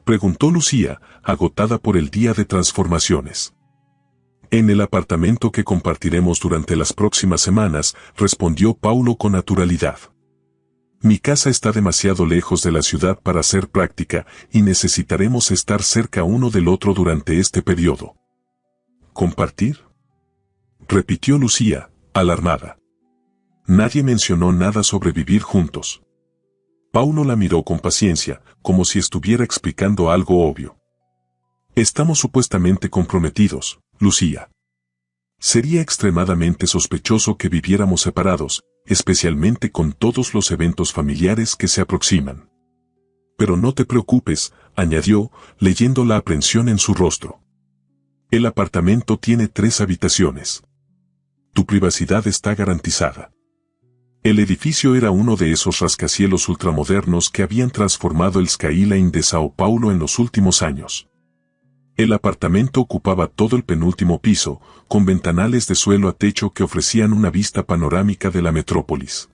preguntó Lucía, agotada por el día de transformaciones. «En el apartamento que compartiremos durante las próximas semanas», respondió Paulo con naturalidad. «Mi casa está demasiado lejos de la ciudad para ser práctica y necesitaremos estar cerca uno del otro durante este periodo». «¿Compartir?», repitió Lucía, alarmada. Nadie mencionó nada sobre vivir juntos. Paulo la miró con paciencia, como si estuviera explicando algo obvio. «Estamos supuestamente comprometidos, Lucía. Sería extremadamente sospechoso que viviéramos separados, especialmente con todos los eventos familiares que se aproximan». «Pero no te preocupes», añadió, leyendo la aprensión en su rostro. «El apartamento tiene 3 habitaciones. Tu privacidad está garantizada». El edificio era uno de esos rascacielos ultramodernos que habían transformado el skyline de Sao Paulo en los últimos años. El apartamento ocupaba todo el penúltimo piso, con ventanales de suelo a techo que ofrecían una vista panorámica de la metrópolis.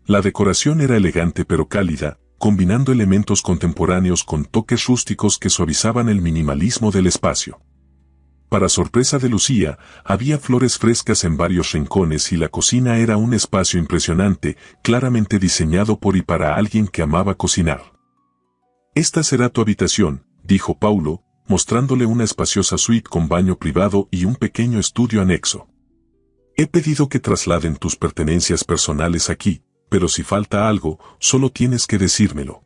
La decoración era elegante pero cálida, combinando elementos contemporáneos con toques rústicos que suavizaban el minimalismo del espacio. Para sorpresa de Lucía, había flores frescas en varios rincones y la cocina era un espacio impresionante, claramente diseñado por y para alguien que amaba cocinar. «Esta será tu habitación», dijo Paulo, mostrándole una espaciosa suite con baño privado y un pequeño estudio anexo. «He pedido que trasladen tus pertenencias personales aquí, pero si falta algo, solo tienes que decírmelo».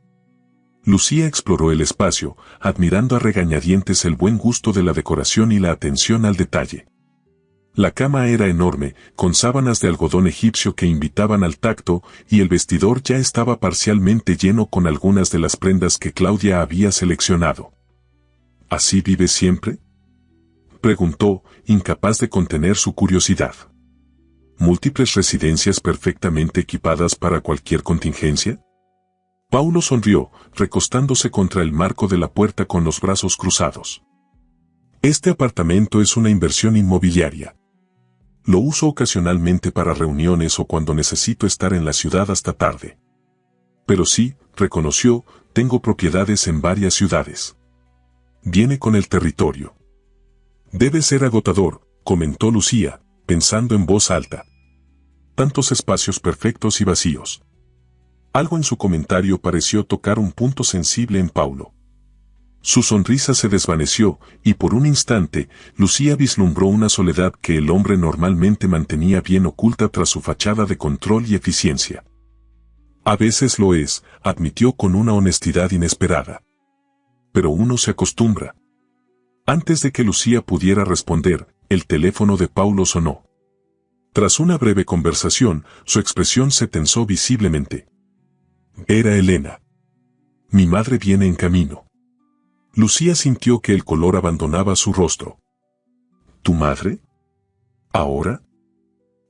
Lucía exploró el espacio, admirando a regañadientes el buen gusto de la decoración y la atención al detalle. La cama era enorme, con sábanas de algodón egipcio que invitaban al tacto, y el vestidor ya estaba parcialmente lleno con algunas de las prendas que Claudia había seleccionado. «¿Así vives siempre?», preguntó, incapaz de contener su curiosidad. «¿Múltiples residencias perfectamente equipadas para cualquier contingencia?». Paulo sonrió, recostándose contra el marco de la puerta con los brazos cruzados. «Este apartamento es una inversión inmobiliaria. Lo uso ocasionalmente para reuniones o cuando necesito estar en la ciudad hasta tarde. Pero sí», reconoció, «tengo propiedades en varias ciudades. Viene con el territorio». «Debe ser agotador», comentó Lucía, pensando en voz alta. «Tantos espacios perfectos y vacíos». Algo en su comentario pareció tocar un punto sensible en Paulo. Su sonrisa se desvaneció, y por un instante, Lucía vislumbró una soledad que el hombre normalmente mantenía bien oculta tras su fachada de control y eficiencia. «A veces lo es», admitió con una honestidad inesperada. «Pero uno se acostumbra». Antes de que Lucía pudiera responder, el teléfono de Paulo sonó. Tras una breve conversación, su expresión se tensó visiblemente. Era Elena. «Mi madre viene en camino». Lucía sintió que el color abandonaba su rostro. «¿Tu madre? ¿Ahora?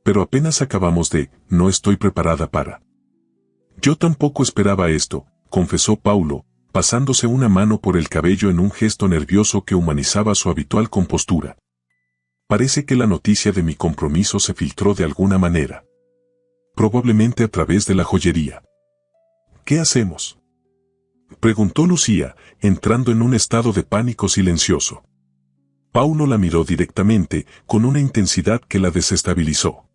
Pero apenas acabamos de, no estoy preparada para». «Yo tampoco esperaba esto», confesó Paulo, pasándose una mano por el cabello en un gesto nervioso que humanizaba su habitual compostura. «Parece que la noticia de mi compromiso se filtró de alguna manera. Probablemente a través de la joyería». «¿Qué hacemos?», preguntó Lucía, entrando en un estado de pánico silencioso. Paulo la miró directamente, con una intensidad que la desestabilizó.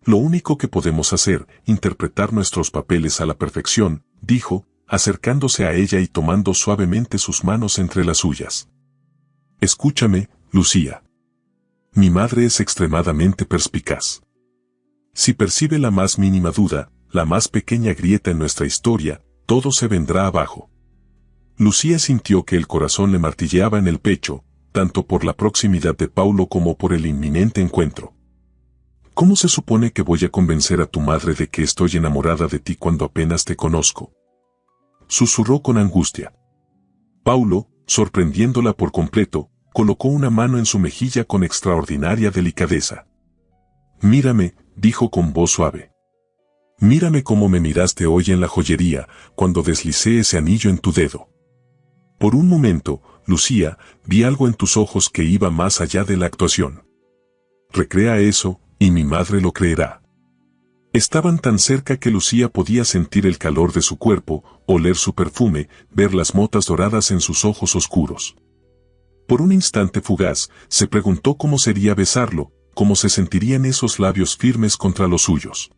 Lo único que podemos hacer, interpretar nuestros papeles a la perfección, dijo, acercándose a ella y tomando suavemente sus manos entre las suyas. Escúchame, Lucía. Mi madre es extremadamente perspicaz. Si percibe la más mínima duda, la más pequeña grieta en nuestra historia, todo se vendrá abajo. Lucía sintió que el corazón le martilleaba en el pecho, tanto por la proximidad de Paulo como por el inminente encuentro. ¿Cómo se supone que voy a convencer a tu madre de que estoy enamorada de ti cuando apenas te conozco? Susurró con angustia. Paulo, sorprendiéndola por completo, colocó una mano en su mejilla con extraordinaria delicadeza. Mírame, dijo con voz suave. Mírame como me miraste hoy en la joyería, cuando deslicé ese anillo en tu dedo. Por un momento, Lucía, vi algo en tus ojos que iba más allá de la actuación. Recrea eso, y mi madre lo creerá. Estaban tan cerca que Lucía podía sentir el calor de su cuerpo, oler su perfume, ver las motas doradas en sus ojos oscuros. Por un instante fugaz, se preguntó cómo sería besarlo, cómo se sentirían esos labios firmes contra los suyos.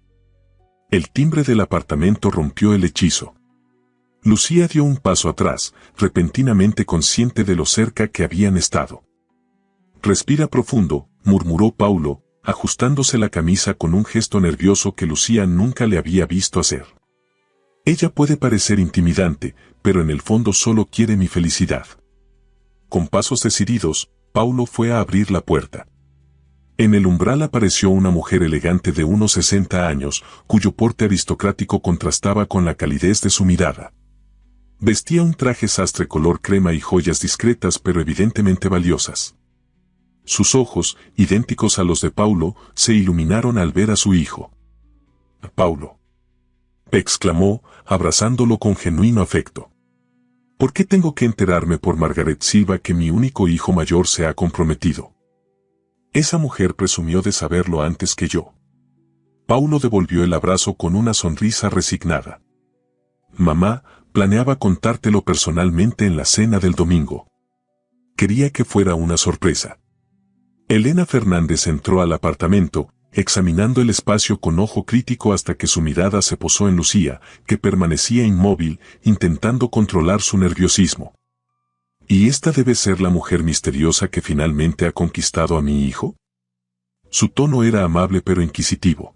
El timbre del apartamento rompió el hechizo. Lucía dio un paso atrás, repentinamente consciente de lo cerca que habían estado. Respira profundo, murmuró Paulo, ajustándose la camisa con un gesto nervioso que Lucía nunca le había visto hacer. Ella puede parecer intimidante, pero en el fondo solo quiere mi felicidad. Con pasos decididos, Paulo fue a abrir la puerta. En el umbral apareció una mujer elegante de unos 60 años, cuyo porte aristocrático contrastaba con la calidez de su mirada. Vestía un traje sastre color crema y joyas discretas pero evidentemente valiosas. Sus ojos, idénticos a los de Paulo, se iluminaron al ver a su hijo. «Paulo», exclamó, abrazándolo con genuino afecto. «¿Por qué tengo que enterarme por Margaret Silva que mi único hijo mayor se ha comprometido? Esa mujer presumió de saberlo antes que yo». Paulo devolvió el abrazo con una sonrisa resignada. «Mamá, planeaba contártelo personalmente en la cena del domingo. Quería que fuera una sorpresa». Elena Fernández entró al apartamento, examinando el espacio con ojo crítico hasta que su mirada se posó en Lucía, que permanecía inmóvil, intentando controlar su nerviosismo. ¿Y esta debe ser la mujer misteriosa que finalmente ha conquistado a mi hijo? Su tono era amable pero inquisitivo.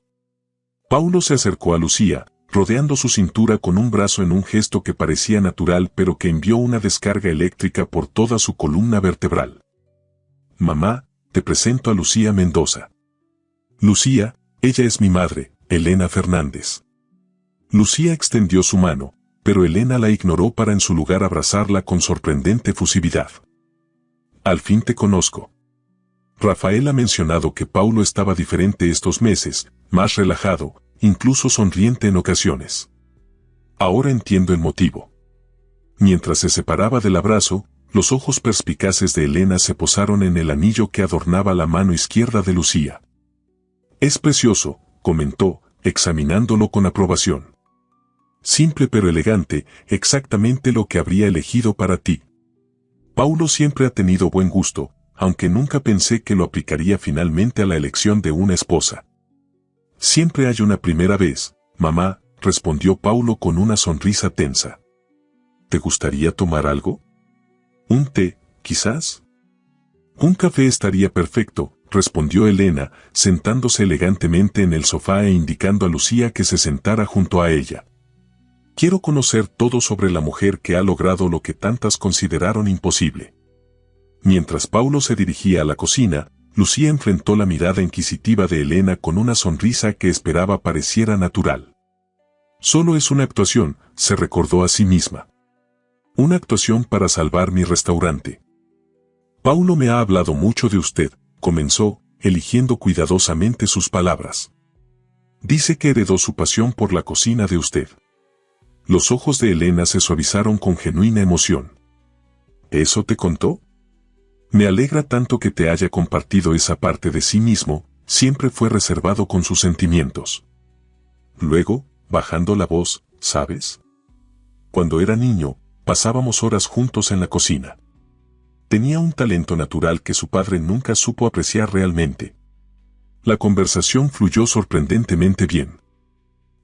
Paulo se acercó a Lucía, rodeando su cintura con un brazo en un gesto que parecía natural pero que envió una descarga eléctrica por toda su columna vertebral. «Mamá, te presento a Lucía Mendoza». «Lucía, ella es mi madre, Elena Fernández». Lucía extendió su mano, pero Elena la ignoró para en su lugar abrazarla con sorprendente fusividad. «Al fin te conozco». Rafael ha mencionado que Paulo estaba diferente estos meses, más relajado, incluso sonriente en ocasiones. Ahora entiendo el motivo. Mientras se separaba del abrazo, los ojos perspicaces de Elena se posaron en el anillo que adornaba la mano izquierda de Lucía. «Es precioso», comentó, examinándolo con aprobación. «Simple pero elegante, exactamente lo que habría elegido para ti». Paulo siempre ha tenido buen gusto, aunque nunca pensé que lo aplicaría finalmente a la elección de una esposa. «Siempre hay una primera vez, mamá», respondió Paulo con una sonrisa tensa. «¿Te gustaría tomar algo? ¿Un té, quizás?» «Un café estaría perfecto», respondió Elena, sentándose elegantemente en el sofá e indicando a Lucía que se sentara junto a ella. «Quiero conocer todo sobre la mujer que ha logrado lo que tantas consideraron imposible». Mientras Paulo se dirigía a la cocina, Lucía enfrentó la mirada inquisitiva de Elena con una sonrisa que esperaba pareciera natural. «Solo es una actuación», se recordó a sí misma. «Una actuación para salvar mi restaurante». «Paulo me ha hablado mucho de usted», comenzó, eligiendo cuidadosamente sus palabras. «Dice que heredó su pasión por la cocina de usted». Los ojos de Elena se suavizaron con genuina emoción. «¿Eso te contó? Me alegra tanto que te haya compartido esa parte de sí mismo, siempre fue reservado con sus sentimientos». Luego, bajando la voz, «¿Sabes? Cuando era niño, pasábamos horas juntos en la cocina. Tenía un talento natural que su padre nunca supo apreciar realmente. La conversación fluyó sorprendentemente bien.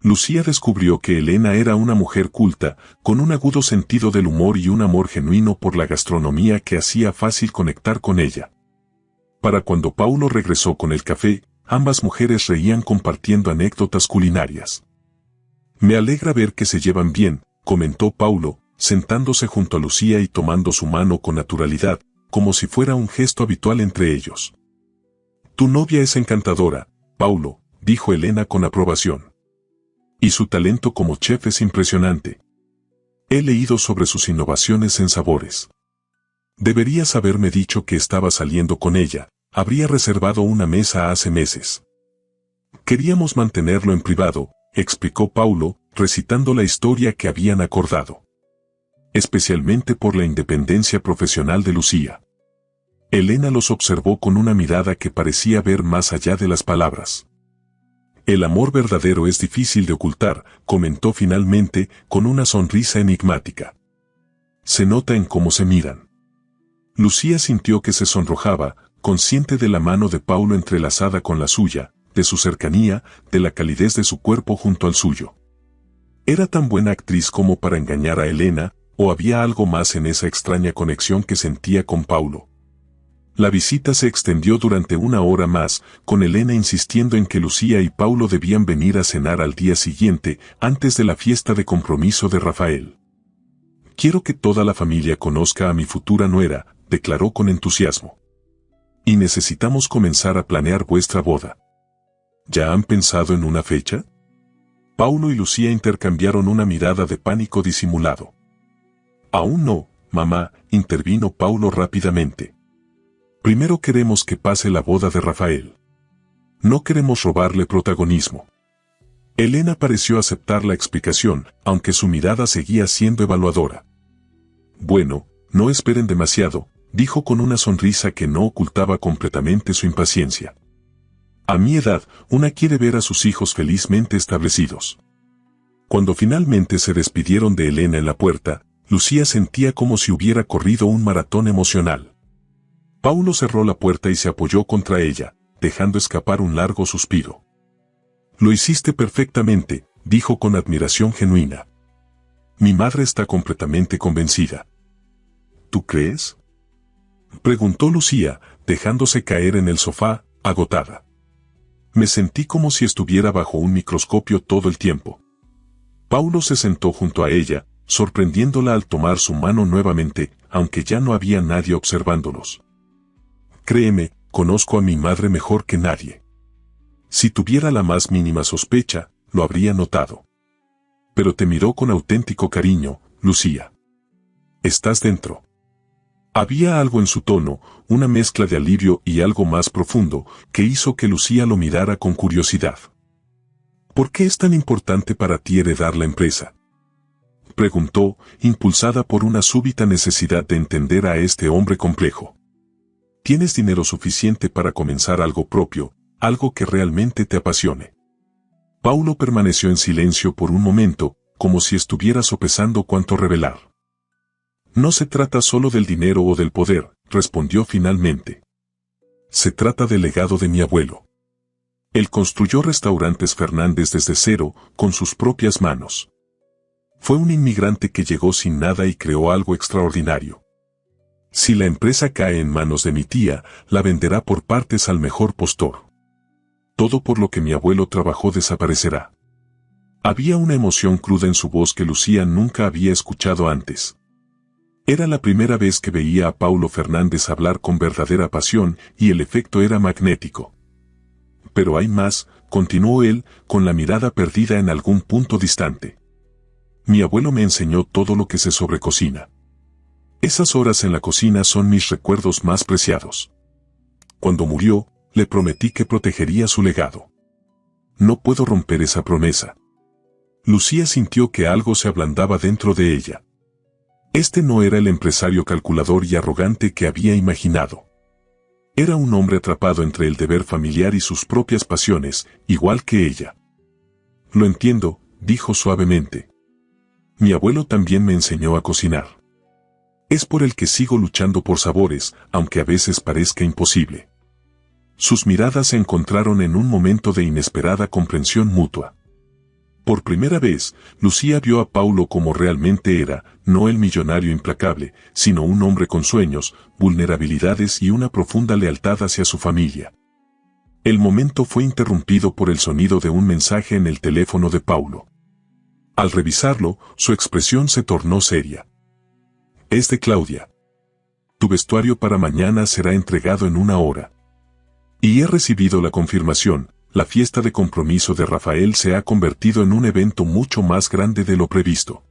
Lucía descubrió que Elena era una mujer culta, con un agudo sentido del humor y un amor genuino por la gastronomía que hacía fácil conectar con ella. Para cuando Paulo regresó con el café, ambas mujeres reían compartiendo anécdotas culinarias. Me alegra ver que se llevan bien, comentó Paulo, sentándose junto a Lucía y tomando su mano con naturalidad, como si fuera un gesto habitual entre ellos. Tu novia es encantadora, Paulo, dijo Elena con aprobación. Y su talento como chef es impresionante. He leído sobre sus innovaciones en sabores. Deberías haberme dicho que estaba saliendo con ella, habría reservado una mesa hace meses. Queríamos mantenerlo en privado, explicó Paulo, recitando la historia que habían acordado. Especialmente por la independencia profesional de Lucía. Elena los observó con una mirada que parecía ver más allá de las palabras. El amor verdadero es difícil de ocultar, comentó finalmente, con una sonrisa enigmática. Se nota en cómo se miran. Lucía sintió que se sonrojaba, consciente de la mano de Paulo entrelazada con la suya, de su cercanía, de la calidez de su cuerpo junto al suyo. ¿Era tan buena actriz como para engañar a Elena, o había algo más en esa extraña conexión que sentía con Paulo? La visita se extendió durante una hora más, con Elena insistiendo en que Lucía y Paulo debían venir a cenar al día siguiente, antes de la fiesta de compromiso de Rafael. Quiero que toda la familia conozca a mi futura nuera, declaró con entusiasmo. Y necesitamos comenzar a planear vuestra boda. ¿Ya han pensado en una fecha? Paulo y Lucía intercambiaron una mirada de pánico disimulado. Aún no, mamá, intervino Paulo rápidamente. Primero queremos que pase la boda de Rafael. No queremos robarle protagonismo. Elena pareció aceptar la explicación, aunque su mirada seguía siendo evaluadora. Bueno, no esperen demasiado, dijo con una sonrisa que no ocultaba completamente su impaciencia. A mi edad, una quiere ver a sus hijos felizmente establecidos. Cuando finalmente se despidieron de Elena en la puerta, Lucía sentía como si hubiera corrido un maratón emocional. Paulo cerró la puerta y se apoyó contra ella, dejando escapar un largo suspiro. Lo hiciste perfectamente, dijo con admiración genuina. Mi madre está completamente convencida. ¿Tú crees? Preguntó Lucía, dejándose caer en el sofá, agotada. Me sentí como si estuviera bajo un microscopio todo el tiempo. Paulo se sentó junto a ella, sorprendiéndola al tomar su mano nuevamente, aunque ya no había nadie observándolos. Créeme, conozco a mi madre mejor que nadie. Si tuviera la más mínima sospecha, lo habría notado. Pero te miró con auténtico cariño, Lucía. ¿Estás dentro? Había algo en su tono, una mezcla de alivio y algo más profundo, que hizo que Lucía lo mirara con curiosidad. ¿Por qué es tan importante para ti heredar la empresa? Preguntó, impulsada por una súbita necesidad de entender a este hombre complejo. Tienes dinero suficiente para comenzar algo propio, algo que realmente te apasione. Paulo permaneció en silencio por un momento, como si estuviera sopesando cuánto revelar. No se trata solo del dinero o del poder, respondió finalmente. Se trata del legado de mi abuelo. Él construyó restaurantes Fernández desde cero, con sus propias manos. Fue un inmigrante que llegó sin nada y creó algo extraordinario. Si la empresa cae en manos de mi tía, la venderá por partes al mejor postor. Todo por lo que mi abuelo trabajó desaparecerá. Había una emoción cruda en su voz que Lucía nunca había escuchado antes. Era la primera vez que veía a Paulo Fernández hablar con verdadera pasión y el efecto era magnético. Pero hay más, continuó él, con la mirada perdida en algún punto distante. Mi abuelo me enseñó todo lo que se sobrecocina. Esas horas en la cocina son mis recuerdos más preciados. Cuando murió, le prometí que protegería su legado. No puedo romper esa promesa. Lucía sintió que algo se ablandaba dentro de ella. Este no era el empresario calculador y arrogante que había imaginado. Era un hombre atrapado entre el deber familiar y sus propias pasiones, igual que ella. Lo entiendo, dijo suavemente. Mi abuelo también me enseñó a cocinar. Es por el que sigo luchando por sabores, aunque a veces parezca imposible. Sus miradas se encontraron en un momento de inesperada comprensión mutua. Por primera vez, Lucía vio a Paulo como realmente era, no el millonario implacable, sino un hombre con sueños, vulnerabilidades y una profunda lealtad hacia su familia. El momento fue interrumpido por el sonido de un mensaje en el teléfono de Paulo. Al revisarlo, su expresión se tornó seria. Es de Claudia. Tu vestuario para mañana será entregado en 1 hora. Y he recibido la confirmación. La fiesta de compromiso de Rafael se ha convertido en un evento mucho más grande de lo previsto.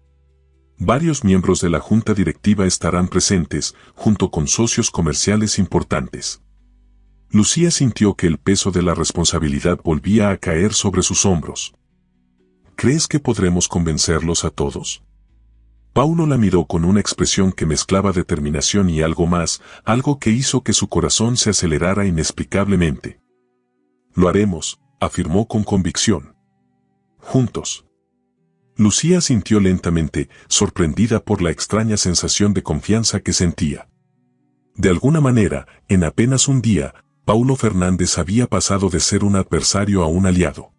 Varios miembros de la junta directiva estarán presentes, junto con socios comerciales importantes. Lucía sintió que el peso de la responsabilidad volvía a caer sobre sus hombros. ¿Crees que podremos convencerlos a todos? Paulo la miró con una expresión que mezclaba determinación y algo más, algo que hizo que su corazón se acelerara inexplicablemente. Lo haremos, afirmó con convicción. Juntos. Lucía sintió lentamente, sorprendida por la extraña sensación de confianza que sentía. De alguna manera, en apenas un día, Paulo Fernández había pasado de ser un adversario a un aliado.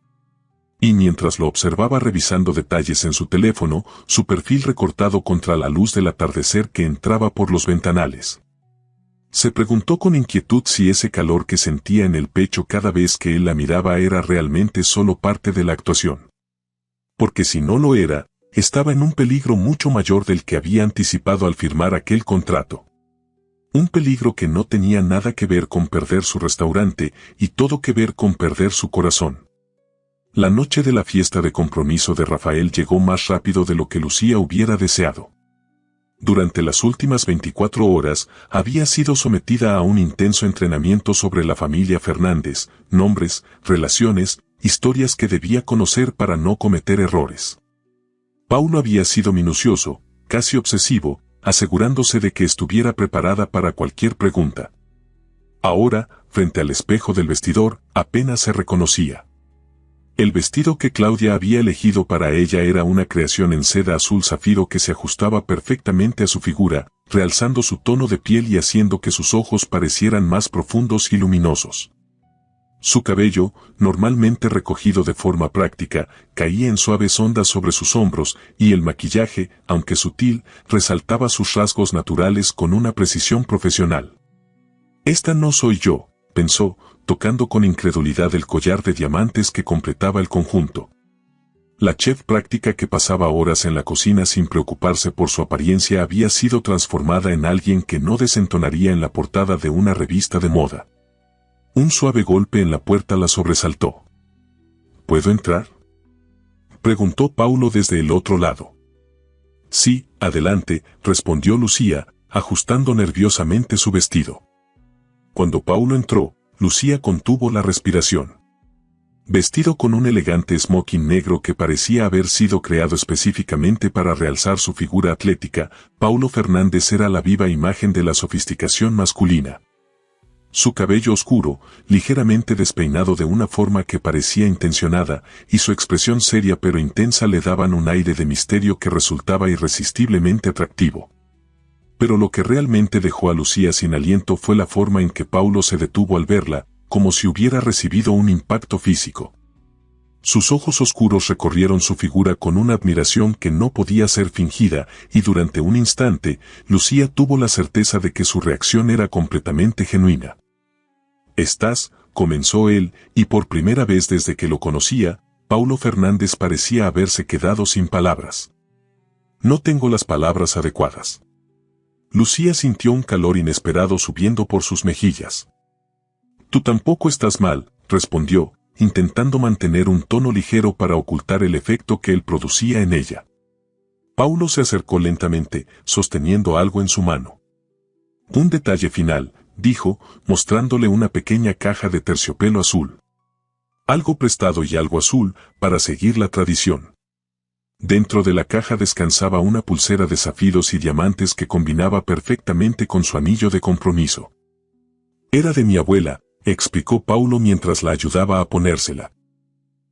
Y mientras lo observaba revisando detalles en su teléfono, su perfil recortado contra la luz del atardecer que entraba por los ventanales. Se preguntó con inquietud si ese calor que sentía en el pecho cada vez que él la miraba era realmente solo parte de la actuación. Porque si no lo era, estaba en un peligro mucho mayor del que había anticipado al firmar aquel contrato. Un peligro que no tenía nada que ver con perder su restaurante y todo que ver con perder su corazón. La noche de la fiesta de compromiso de Rafael llegó más rápido de lo que Lucía hubiera deseado. Durante las últimas 24 horas, había sido sometida a un intenso entrenamiento sobre la familia Fernández, nombres, relaciones, historias que debía conocer para no cometer errores. Paulo había sido minucioso, casi obsesivo, asegurándose de que estuviera preparada para cualquier pregunta. Ahora, frente al espejo del vestidor, apenas se reconocía. El vestido que Claudia había elegido para ella era una creación en seda azul zafiro que se ajustaba perfectamente a su figura, realzando su tono de piel y haciendo que sus ojos parecieran más profundos y luminosos. Su cabello, normalmente recogido de forma práctica, caía en suaves ondas sobre sus hombros, y el maquillaje, aunque sutil, resaltaba sus rasgos naturales con una precisión profesional. «Esta no soy yo», pensó, tocando con incredulidad el collar de diamantes que completaba el conjunto. La chef práctica que pasaba horas en la cocina sin preocuparse por su apariencia había sido transformada en alguien que no desentonaría en la portada de una revista de moda. Un suave golpe en la puerta la sobresaltó. ¿Puedo entrar?, preguntó Paulo desde el otro lado. Sí, adelante, respondió Lucía, ajustando nerviosamente su vestido. Cuando Paulo entró, Lucía contuvo la respiración. Vestido con un elegante smoking negro que parecía haber sido creado específicamente para realzar su figura atlética, Paulo Fernández era la viva imagen de la sofisticación masculina. Su cabello oscuro, ligeramente despeinado de una forma que parecía intencionada, y su expresión seria pero intensa le daban un aire de misterio que resultaba irresistiblemente atractivo. Pero lo que realmente dejó a Lucía sin aliento fue la forma en que Paulo se detuvo al verla, como si hubiera recibido un impacto físico. Sus ojos oscuros recorrieron su figura con una admiración que no podía ser fingida, y durante un instante, Lucía tuvo la certeza de que su reacción era completamente genuina. Comenzó él, y por primera vez desde que lo conocía, Paulo Fernández parecía haberse quedado sin palabras. No tengo las palabras adecuadas. Lucía sintió un calor inesperado subiendo por sus mejillas. Tú tampoco estás mal, respondió, intentando mantener un tono ligero para ocultar el efecto que él producía en ella. Paulo se acercó lentamente, sosteniendo algo en su mano. Un detalle final, dijo, mostrándole una pequeña caja de terciopelo azul. Algo prestado y algo azul, para seguir la tradición. Dentro de la caja descansaba una pulsera de zafiros y diamantes que combinaba perfectamente con su anillo de compromiso. Era de mi abuela, explicó Paulo mientras la ayudaba a ponérsela.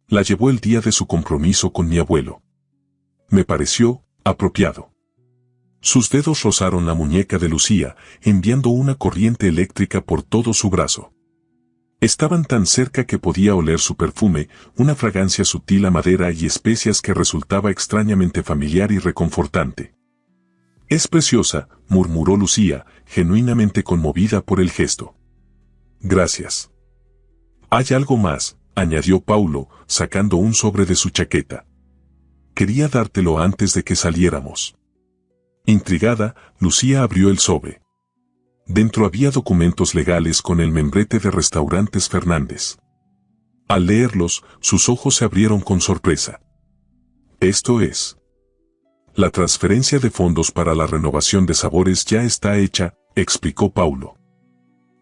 La llevó el día de su compromiso con mi abuelo. Me pareció apropiado. Sus dedos rozaron la muñeca de Lucía, enviando una corriente eléctrica por todo su brazo. Estaban tan cerca que podía oler su perfume, una fragancia sutil a madera y especias que resultaba extrañamente familiar y reconfortante. «Es preciosa», murmuró Lucía, genuinamente conmovida por el gesto. «Gracias». «Hay algo más», añadió Paulo, sacando un sobre de su chaqueta. «Quería dártelo antes de que saliéramos». Intrigada, Lucía abrió el sobre. Dentro había documentos legales con el membrete de Restaurantes Fernández. Al leerlos, sus ojos se abrieron con sorpresa. «Esto es. La transferencia de fondos para la renovación de sabores ya está hecha», explicó Paulo.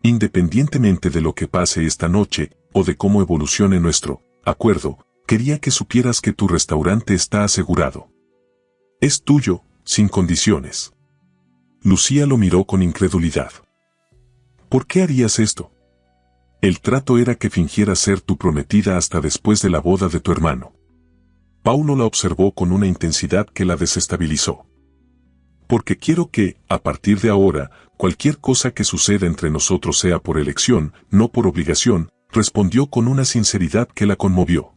«Independientemente de lo que pase esta noche, o de cómo evolucione nuestro acuerdo, quería que supieras que tu restaurante está asegurado. Es tuyo, sin condiciones». Lucía lo miró con incredulidad. «¿Por qué harías esto?» «El trato era que fingieras ser tu prometida hasta después de la boda de tu hermano». Paulo la observó con una intensidad que la desestabilizó. «Porque quiero que, a partir de ahora, cualquier cosa que suceda entre nosotros sea por elección, no por obligación», respondió con una sinceridad que la conmovió.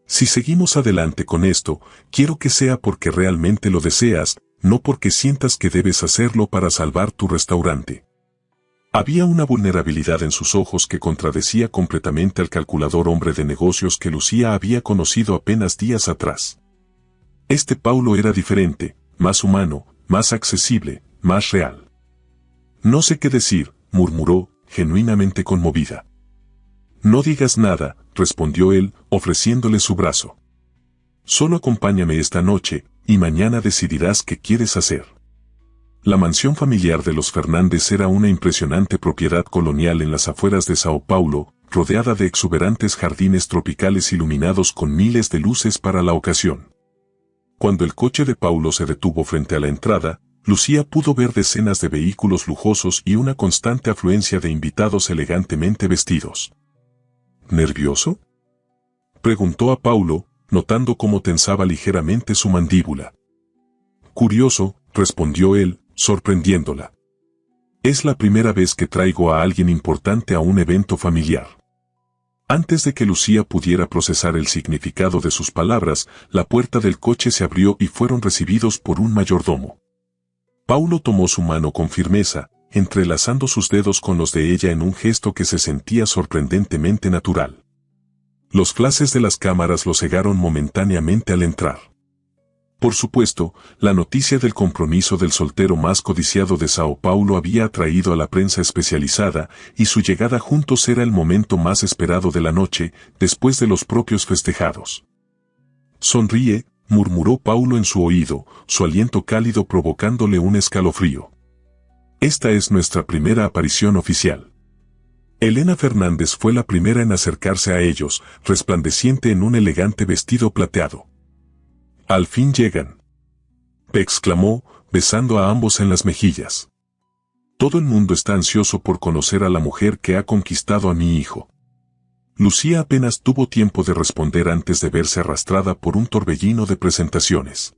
«Si seguimos adelante con esto, quiero que sea porque realmente lo deseas, no porque sientas que debes hacerlo para salvar tu restaurante». Había una vulnerabilidad en sus ojos que contradecía completamente al calculador hombre de negocios que Lucía había conocido apenas días atrás. Este Paulo era diferente, más humano, más accesible, más real. «No sé qué decir», murmuró, genuinamente conmovida. «No digas nada», respondió él, ofreciéndole su brazo. «Solo acompáñame esta noche, y mañana decidirás qué quieres hacer». La mansión familiar de los Fernández era una impresionante propiedad colonial en las afueras de Sao Paulo, rodeada de exuberantes jardines tropicales iluminados con miles de luces para la ocasión. Cuando el coche de Paulo se detuvo frente a la entrada, Lucía pudo ver decenas de vehículos lujosos y una constante afluencia de invitados elegantemente vestidos. «¿Nervioso?», preguntó a Paulo, notando cómo tensaba ligeramente su mandíbula. «Curioso», respondió él, sorprendiéndola. «Es la primera vez que traigo a alguien importante a un evento familiar». Antes de que Lucía pudiera procesar el significado de sus palabras, la puerta del coche se abrió y fueron recibidos por un mayordomo. Paulo tomó su mano con firmeza, entrelazando sus dedos con los de ella en un gesto que se sentía sorprendentemente natural. Los flashes de las cámaras lo cegaron momentáneamente al entrar. Por supuesto, la noticia del compromiso del soltero más codiciado de Sao Paulo había atraído a la prensa especializada, y su llegada juntos era el momento más esperado de la noche, después de los propios festejados. «Sonríe», murmuró Paulo en su oído, su aliento cálido provocándole un escalofrío. «Esta es nuestra primera aparición oficial». Elena Fernández fue la primera en acercarse a ellos, resplandeciente en un elegante vestido plateado. «Al fin llegan», exclamó, besando a ambos en las mejillas. «Todo el mundo está ansioso por conocer a la mujer que ha conquistado a mi hijo». Lucía apenas tuvo tiempo de responder antes de verse arrastrada por un torbellino de presentaciones.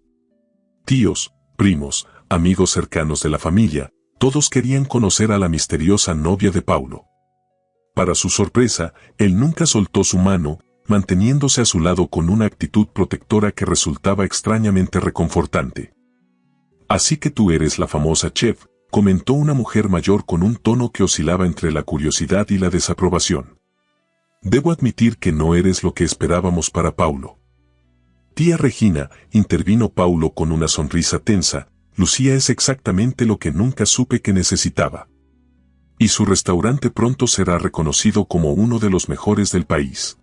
Tíos, primos, amigos cercanos de la familia, todos querían conocer a la misteriosa novia de Paulo. Para su sorpresa, él nunca soltó su mano, manteniéndose a su lado con una actitud protectora que resultaba extrañamente reconfortante. «Así que tú eres la famosa chef», comentó una mujer mayor con un tono que oscilaba entre la curiosidad y la desaprobación. «Debo admitir que no eres lo que esperábamos para Paulo». «Tía Regina», intervino Paulo con una sonrisa tensa, «Lucía es exactamente lo que nunca supe que necesitaba. Y su restaurante pronto será reconocido como uno de los mejores del país».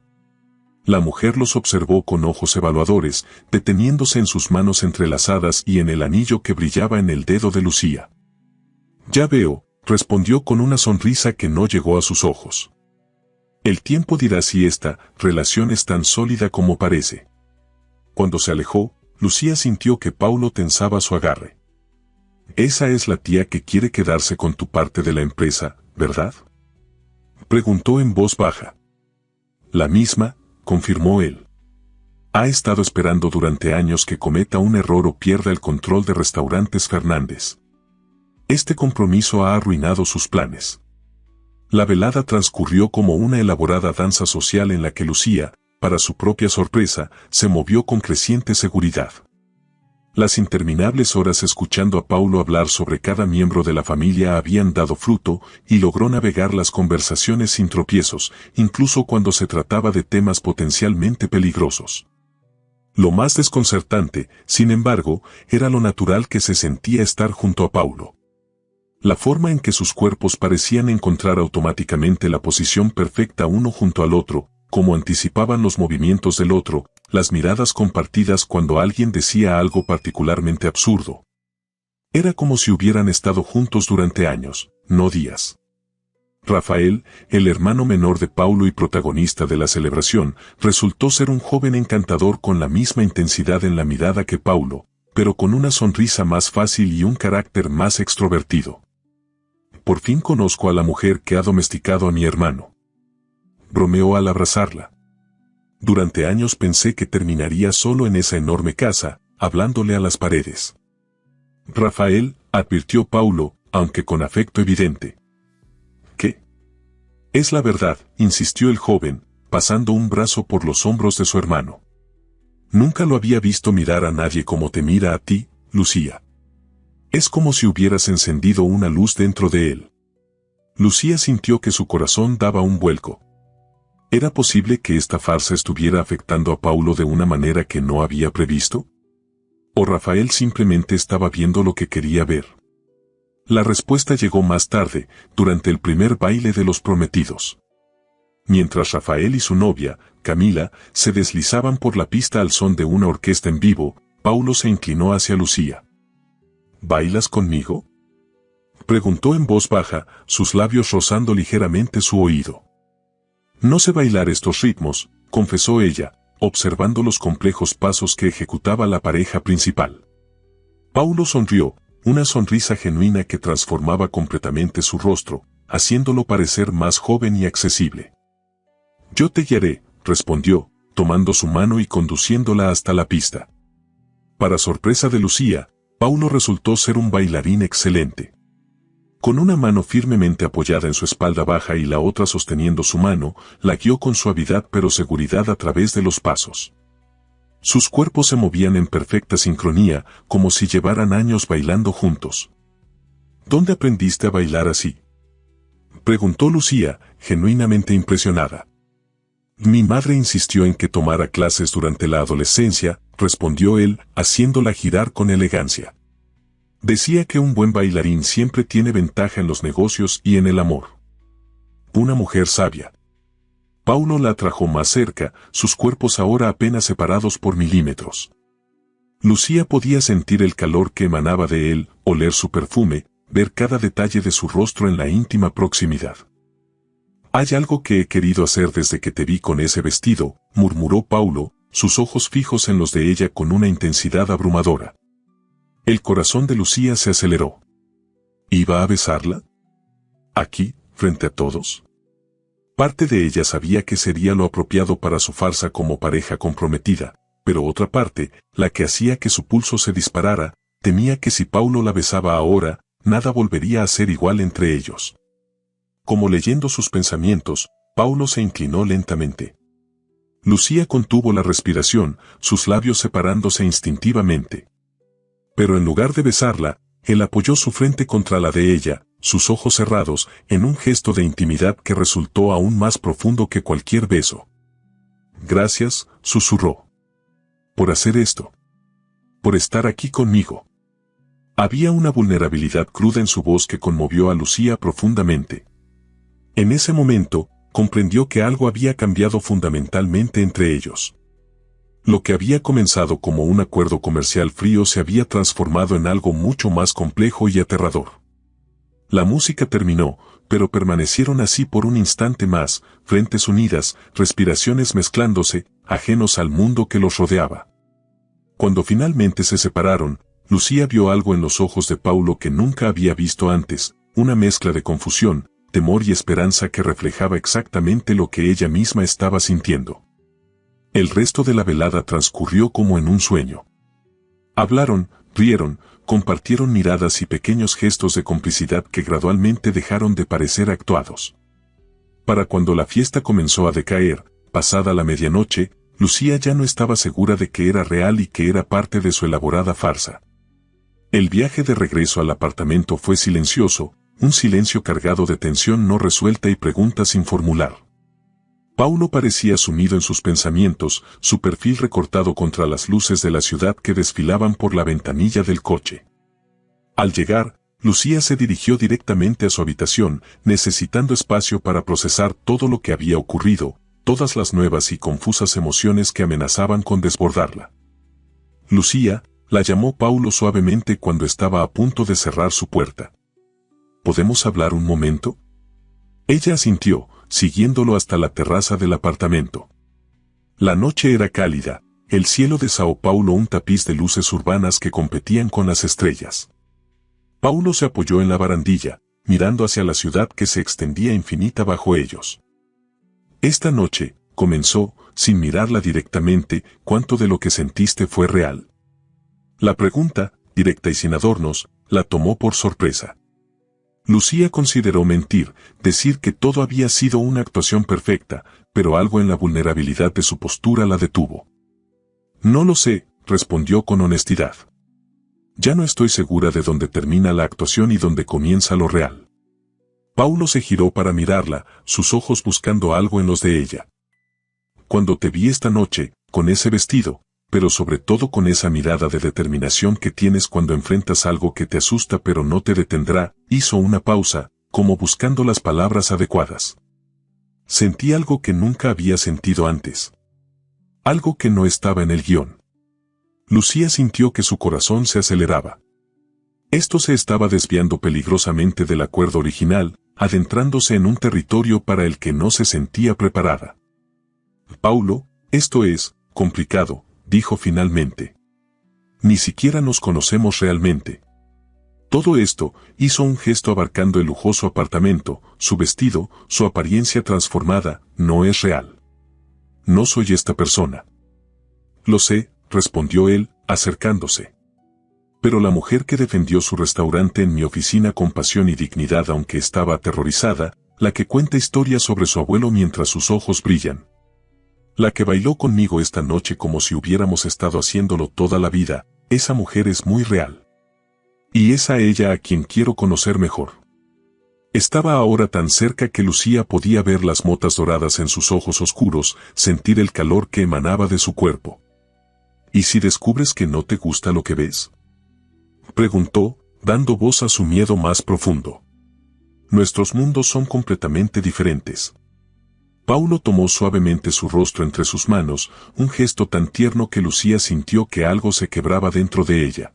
La mujer los observó con ojos evaluadores, deteniéndose en sus manos entrelazadas y en el anillo que brillaba en el dedo de Lucía. «Ya veo», respondió con una sonrisa que no llegó a sus ojos. «El tiempo dirá si esta relación es tan sólida como parece». Cuando se alejó, Lucía sintió que Paulo tensaba su agarre. «Esa es la tía que quiere quedarse con tu parte de la empresa, ¿verdad?», preguntó en voz baja. «La misma», confirmó él. Ha estado esperando durante años que cometa un error o pierda el control de Restaurantes Fernández. Este compromiso ha arruinado sus planes. La velada transcurrió como una elaborada danza social en la que Lucía, para su propia sorpresa, se movió con creciente seguridad. Las interminables horas escuchando a Paulo hablar sobre cada miembro de la familia habían dado fruto y logró navegar las conversaciones sin tropiezos, incluso cuando se trataba de temas potencialmente peligrosos. Lo más desconcertante, sin embargo, era lo natural que se sentía estar junto a Paulo. La forma en que sus cuerpos parecían encontrar automáticamente la posición perfecta uno junto al otro, como anticipaban los movimientos del otro, las miradas compartidas cuando alguien decía algo particularmente absurdo. Era como si hubieran estado juntos durante años, no días. Rafael, el hermano menor de Paulo y protagonista de la celebración, resultó ser un joven encantador con la misma intensidad en la mirada que Paulo, pero con una sonrisa más fácil y un carácter más extrovertido. Por fin conozco a la mujer que ha domesticado a mi hermano. Bromeó al abrazarla. Durante años pensé que terminaría solo en esa enorme casa, hablándole a las paredes. Rafael, advirtió Paulo, aunque con afecto evidente. ¿Qué? Es la verdad, insistió el joven, pasando un brazo por los hombros de su hermano. Nunca lo había visto mirar a nadie como te mira a ti, Lucía. Es como si hubieras encendido una luz dentro de él. Lucía sintió que su corazón daba un vuelco. ¿Era posible que esta farsa estuviera afectando a Paulo de una manera que no había previsto? ¿O Rafael simplemente estaba viendo lo que quería ver? La respuesta llegó más tarde, durante el primer baile de los prometidos. Mientras Rafael y su novia, Camila, se deslizaban por la pista al son de una orquesta en vivo, Paulo se inclinó hacia Lucía. ¿Bailas conmigo?, preguntó en voz baja, sus labios rozando ligeramente su oído. No sé bailar estos ritmos, confesó ella, observando los complejos pasos que ejecutaba la pareja principal. Paulo sonrió, una sonrisa genuina que transformaba completamente su rostro, haciéndolo parecer más joven y accesible. Yo te guiaré, respondió, tomando su mano y conduciéndola hasta la pista. Para sorpresa de Lucía, Paulo resultó ser un bailarín excelente. Con una mano firmemente apoyada en su espalda baja y la otra sosteniendo su mano, la guió con suavidad pero seguridad a través de los pasos. Sus cuerpos se movían en perfecta sincronía, como si llevaran años bailando juntos. ¿Dónde aprendiste a bailar así?, preguntó Lucía, genuinamente impresionada. Mi madre insistió en que tomara clases durante la adolescencia, respondió él, haciéndola girar con elegancia. Decía que un buen bailarín siempre tiene ventaja en los negocios y en el amor. Una mujer sabia. Paulo la atrajo más cerca, sus cuerpos ahora apenas separados por milímetros. Lucía podía sentir el calor que emanaba de él, oler su perfume, ver cada detalle de su rostro en la íntima proximidad. Hay algo que he querido hacer desde que te vi con ese vestido, murmuró Paulo, sus ojos fijos en los de ella con una intensidad abrumadora. El corazón de Lucía se aceleró. ¿Iba a besarla? ¿Aquí, frente a todos? Parte de ella sabía que sería lo apropiado para su farsa como pareja comprometida, pero otra parte, la que hacía que su pulso se disparara, temía que si Paulo la besaba ahora, nada volvería a ser igual entre ellos. Como leyendo sus pensamientos, Paulo se inclinó lentamente. Lucía contuvo la respiración, sus labios separándose instintivamente. Pero en lugar de besarla, él apoyó su frente contra la de ella, sus ojos cerrados, en un gesto de intimidad que resultó aún más profundo que cualquier beso. Gracias, susurró. Por hacer esto. Por estar aquí conmigo. Había una vulnerabilidad cruda en su voz que conmovió a Lucía profundamente. En ese momento, comprendió que algo había cambiado fundamentalmente entre ellos. Lo que había comenzado como un acuerdo comercial frío se había transformado en algo mucho más complejo y aterrador. La música terminó, pero permanecieron así por un instante más, frentes unidas, respiraciones mezclándose, ajenos al mundo que los rodeaba. Cuando finalmente se separaron, Lucía vio algo en los ojos de Paulo que nunca había visto antes, una mezcla de confusión, temor y esperanza que reflejaba exactamente lo que ella misma estaba sintiendo. El resto de la velada transcurrió como en un sueño. Hablaron, rieron, compartieron miradas y pequeños gestos de complicidad que gradualmente dejaron de parecer actuados. Para cuando la fiesta comenzó a decaer, pasada la medianoche, Lucía ya no estaba segura de que era real y que era parte de su elaborada farsa. El viaje de regreso al apartamento fue silencioso, un silencio cargado de tensión no resuelta y preguntas sin formular. Paulo parecía sumido en sus pensamientos, su perfil recortado contra las luces de la ciudad que desfilaban por la ventanilla del coche. Al llegar, Lucía se dirigió directamente a su habitación, necesitando espacio para procesar todo lo que había ocurrido, todas las nuevas y confusas emociones que amenazaban con desbordarla. Lucía, la llamó Paulo suavemente cuando estaba a punto de cerrar su puerta. ¿Podemos hablar un momento? Ella asintió, siguiéndolo hasta la terraza del apartamento. La noche era cálida, el cielo de Sao Paulo un tapiz de luces urbanas que competían con las estrellas. Paulo se apoyó en la barandilla, mirando hacia la ciudad que se extendía infinita bajo ellos. Esta noche, comenzó, sin mirarla directamente, ¿cuánto de lo que sentiste fue real? La pregunta, directa y sin adornos, la tomó por sorpresa. Lucía consideró mentir, decir que todo había sido una actuación perfecta, pero algo en la vulnerabilidad de su postura la detuvo. No lo sé, respondió con honestidad. Ya no estoy segura de dónde termina la actuación y dónde comienza lo real. Paulo se giró para mirarla, sus ojos buscando algo en los de ella. Cuando te vi esta noche, con ese vestido, pero sobre todo con esa mirada de determinación que tienes cuando enfrentas algo que te asusta pero no te detendrá, hizo una pausa, como buscando las palabras adecuadas. Sentí algo que nunca había sentido antes. Algo que no estaba en el guión. Lucía sintió que su corazón se aceleraba. Esto se estaba desviando peligrosamente del acuerdo original, adentrándose en un territorio para el que no se sentía preparada. Paulo, esto es complicado, dijo finalmente. Ni siquiera nos conocemos realmente. Todo esto, hizo un gesto abarcando el lujoso apartamento, su vestido, su apariencia transformada, no es real. No soy esta persona. Lo sé, respondió él, acercándose. Pero la mujer que defendió su restaurante en mi oficina con pasión y dignidad aunque estaba aterrorizada, la que cuenta historias sobre su abuelo mientras sus ojos brillan. La que bailó conmigo esta noche como si hubiéramos estado haciéndolo toda la vida, esa mujer es muy real. Y es a ella a quien quiero conocer mejor. Estaba ahora tan cerca que Lucía podía ver las motas doradas en sus ojos oscuros, sentir el calor que emanaba de su cuerpo. ¿Y si descubres que no te gusta lo que ves? Preguntó, dando voz a su miedo más profundo. Nuestros mundos son completamente diferentes. Paulo tomó suavemente su rostro entre sus manos, un gesto tan tierno que Lucía sintió que algo se quebraba dentro de ella.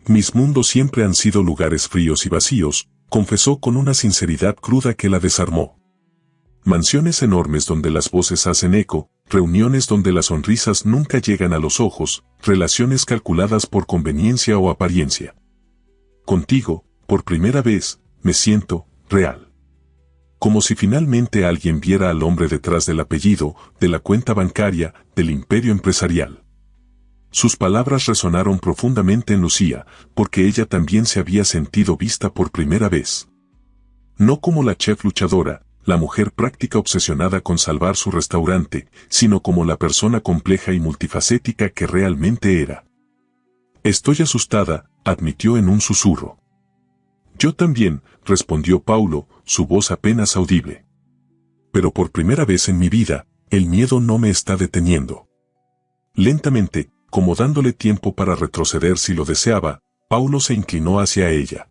Mis mundos siempre han sido lugares fríos y vacíos, confesó con una sinceridad cruda que la desarmó. Mansiones enormes donde las voces hacen eco, reuniones donde las sonrisas nunca llegan a los ojos, relaciones calculadas por conveniencia o apariencia. Contigo, por primera vez, me siento real. Como si finalmente alguien viera al hombre detrás del apellido, de la cuenta bancaria, del imperio empresarial. Sus palabras resonaron profundamente en Lucía, porque ella también se había sentido vista por primera vez. No como la chef luchadora, la mujer práctica obsesionada con salvar su restaurante, sino como la persona compleja y multifacética que realmente era. Estoy asustada, admitió en un susurro. Yo también, respondió Paulo, su voz apenas audible. Pero por primera vez en mi vida, el miedo no me está deteniendo. Lentamente, como dándole tiempo para retroceder si lo deseaba, Paulo se inclinó hacia ella.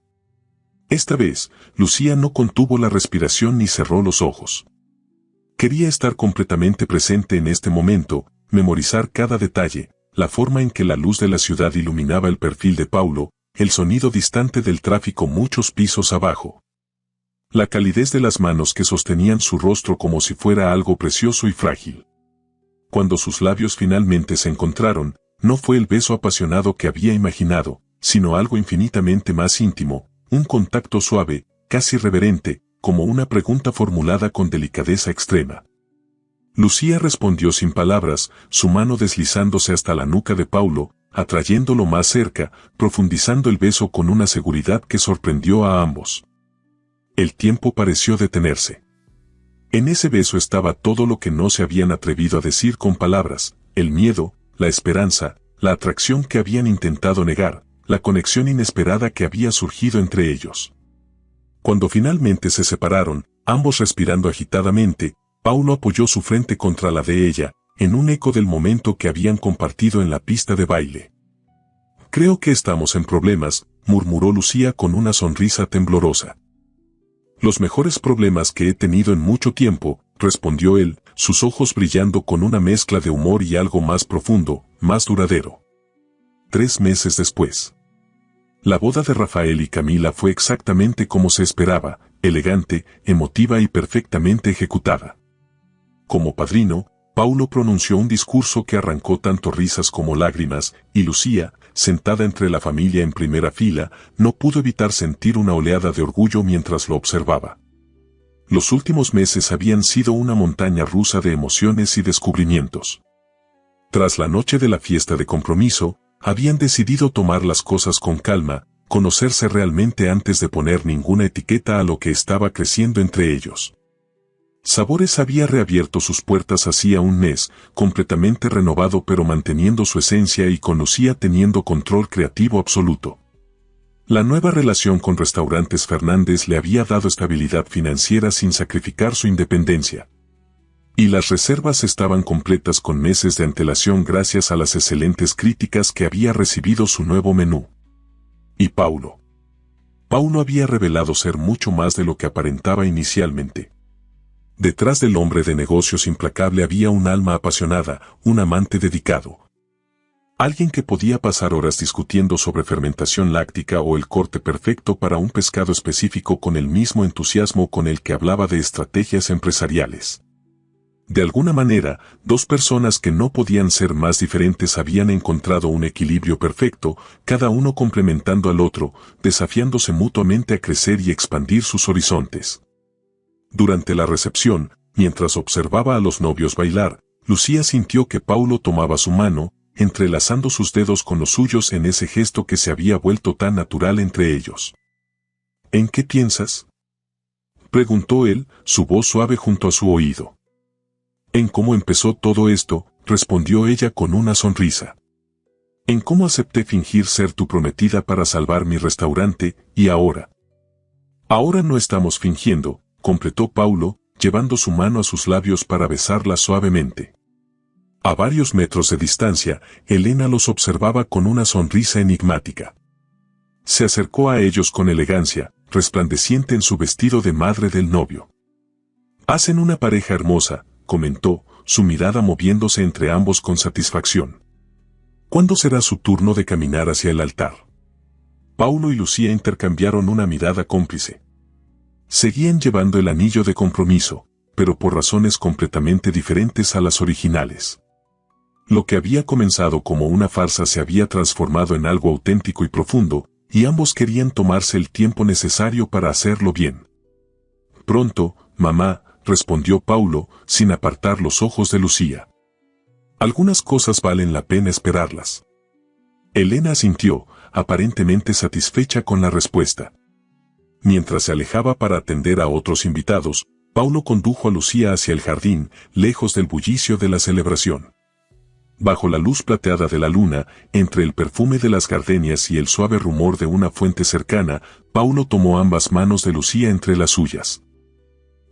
Esta vez, Lucía no contuvo la respiración ni cerró los ojos. Quería estar completamente presente en este momento, memorizar cada detalle, la forma en que la luz de la ciudad iluminaba el perfil de Paulo, el sonido distante del tráfico muchos pisos abajo. La calidez de las manos que sostenían su rostro como si fuera algo precioso y frágil. Cuando sus labios finalmente se encontraron, no fue el beso apasionado que había imaginado, sino algo infinitamente más íntimo, un contacto suave, casi reverente, como una pregunta formulada con delicadeza extrema. Lucía respondió sin palabras, su mano deslizándose hasta la nuca de Paulo, atrayéndolo más cerca, profundizando el beso con una seguridad que sorprendió a ambos. El tiempo pareció detenerse. En ese beso estaba todo lo que no se habían atrevido a decir con palabras: el miedo, la esperanza, la atracción que habían intentado negar, la conexión inesperada que había surgido entre ellos. Cuando finalmente se separaron, ambos respirando agitadamente, Paulo apoyó su frente contra la de ella, en un eco del momento que habían compartido en la pista de baile. «Creo que estamos en problemas», murmuró Lucía con una sonrisa temblorosa. «Los mejores problemas que he tenido en mucho tiempo», respondió él, sus ojos brillando con una mezcla de humor y algo más profundo, más duradero. 3 meses después. La boda de Rafael y Camila fue exactamente como se esperaba, elegante, emotiva y perfectamente ejecutada. Como padrino, Paulo pronunció un discurso que arrancó tanto risas como lágrimas, y Lucía, sentada entre la familia en primera fila, no pudo evitar sentir una oleada de orgullo mientras lo observaba. Los últimos meses habían sido una montaña rusa de emociones y descubrimientos. Tras la noche de la fiesta de compromiso, habían decidido tomar las cosas con calma, conocerse realmente antes de poner ninguna etiqueta a lo que estaba creciendo entre ellos. Sabores había reabierto sus puertas hacía un mes, completamente renovado pero manteniendo su esencia y con Lucía teniendo control creativo absoluto. La nueva relación con Restaurantes Fernández le había dado estabilidad financiera sin sacrificar su independencia. Y las reservas estaban completas con meses de antelación gracias a las excelentes críticas que había recibido su nuevo menú. Y Paulo. Paulo había revelado ser mucho más de lo que aparentaba inicialmente. Detrás del hombre de negocios implacable había un alma apasionada, un amante dedicado. Alguien que podía pasar horas discutiendo sobre fermentación láctica o el corte perfecto para un pescado específico con el mismo entusiasmo con el que hablaba de estrategias empresariales. De alguna manera, dos personas que no podían ser más diferentes habían encontrado un equilibrio perfecto, cada uno complementando al otro, desafiándose mutuamente a crecer y expandir sus horizontes. Durante la recepción, mientras observaba a los novios bailar, Lucía sintió que Paulo tomaba su mano, entrelazando sus dedos con los suyos en ese gesto que se había vuelto tan natural entre ellos. ¿En qué piensas?, preguntó él, su voz suave junto a su oído. En cómo empezó todo esto, respondió ella con una sonrisa. En cómo acepté fingir ser tu prometida para salvar mi restaurante, y ahora. Ahora no estamos fingiendo, completó Paulo, llevando su mano a sus labios para besarla suavemente. A varios metros de distancia, Elena los observaba con una sonrisa enigmática. Se acercó a ellos con elegancia, resplandeciente en su vestido de madre del novio. Hacen una pareja hermosa, comentó, su mirada moviéndose entre ambos con satisfacción. ¿Cuándo será su turno de caminar hacia el altar? Paulo y Lucía intercambiaron una mirada cómplice. Seguían llevando el anillo de compromiso, pero por razones completamente diferentes a las originales. Lo que había comenzado como una farsa se había transformado en algo auténtico y profundo, y ambos querían tomarse el tiempo necesario para hacerlo bien. Pronto, mamá, respondió Paulo, sin apartar los ojos de Lucía. Algunas cosas valen la pena esperarlas. Elena asintió, aparentemente satisfecha con la respuesta. Mientras se alejaba para atender a otros invitados, Paulo condujo a Lucía hacia el jardín, lejos del bullicio de la celebración. Bajo la luz plateada de la luna, entre el perfume de las gardenias y el suave rumor de una fuente cercana, Paulo tomó ambas manos de Lucía entre las suyas.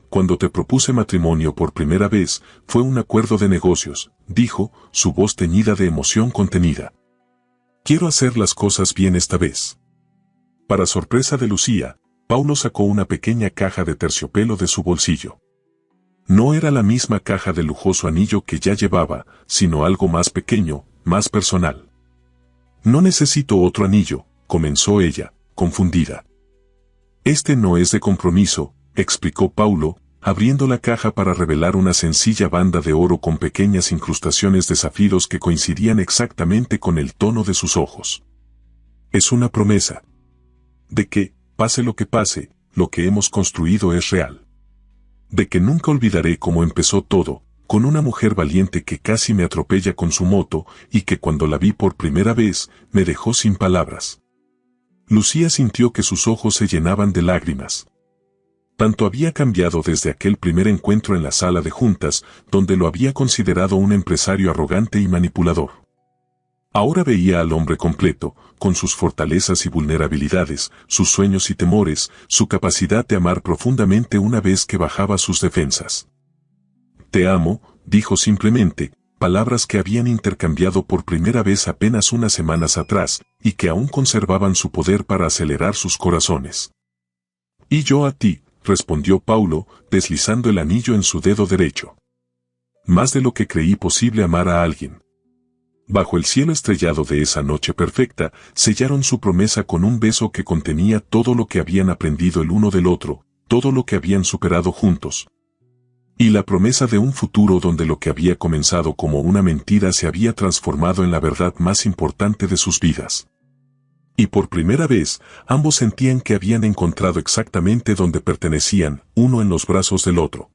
Cuando te propuse matrimonio por primera vez, fue un acuerdo de negocios, dijo, su voz teñida de emoción contenida. Quiero hacer las cosas bien esta vez. Para sorpresa de Lucía, Paulo sacó una pequeña caja de terciopelo de su bolsillo. No era la misma caja de lujoso anillo que ya llevaba, sino algo más pequeño, más personal. No necesito otro anillo, comenzó ella, confundida. Este no es de compromiso, explicó Paulo, abriendo la caja para revelar una sencilla banda de oro con pequeñas incrustaciones de zafiros que coincidían exactamente con el tono de sus ojos. Es una promesa. De que, pase, lo que hemos construido es real. De que nunca olvidaré cómo empezó todo, con una mujer valiente que casi me atropella con su moto y que cuando la vi por primera vez me dejó sin palabras. Lucía sintió que sus ojos se llenaban de lágrimas. Tanto había cambiado desde aquel primer encuentro en la sala de juntas, donde lo había considerado un empresario arrogante y manipulador. Ahora veía al hombre completo, con sus fortalezas y vulnerabilidades, sus sueños y temores, su capacidad de amar profundamente una vez que bajaba sus defensas. «Te amo», dijo simplemente, palabras que habían intercambiado por primera vez apenas unas semanas atrás, y que aún conservaban su poder para acelerar sus corazones. «Y yo a ti», respondió Paulo, deslizando el anillo en su dedo derecho. «Más de lo que creí posible amar a alguien». Bajo el cielo estrellado de esa noche perfecta, sellaron su promesa con un beso que contenía todo lo que habían aprendido el uno del otro, todo lo que habían superado juntos. Y la promesa de un futuro donde lo que había comenzado como una mentira se había transformado en la verdad más importante de sus vidas. Y por primera vez, ambos sentían que habían encontrado exactamente donde pertenecían, uno en los brazos del otro.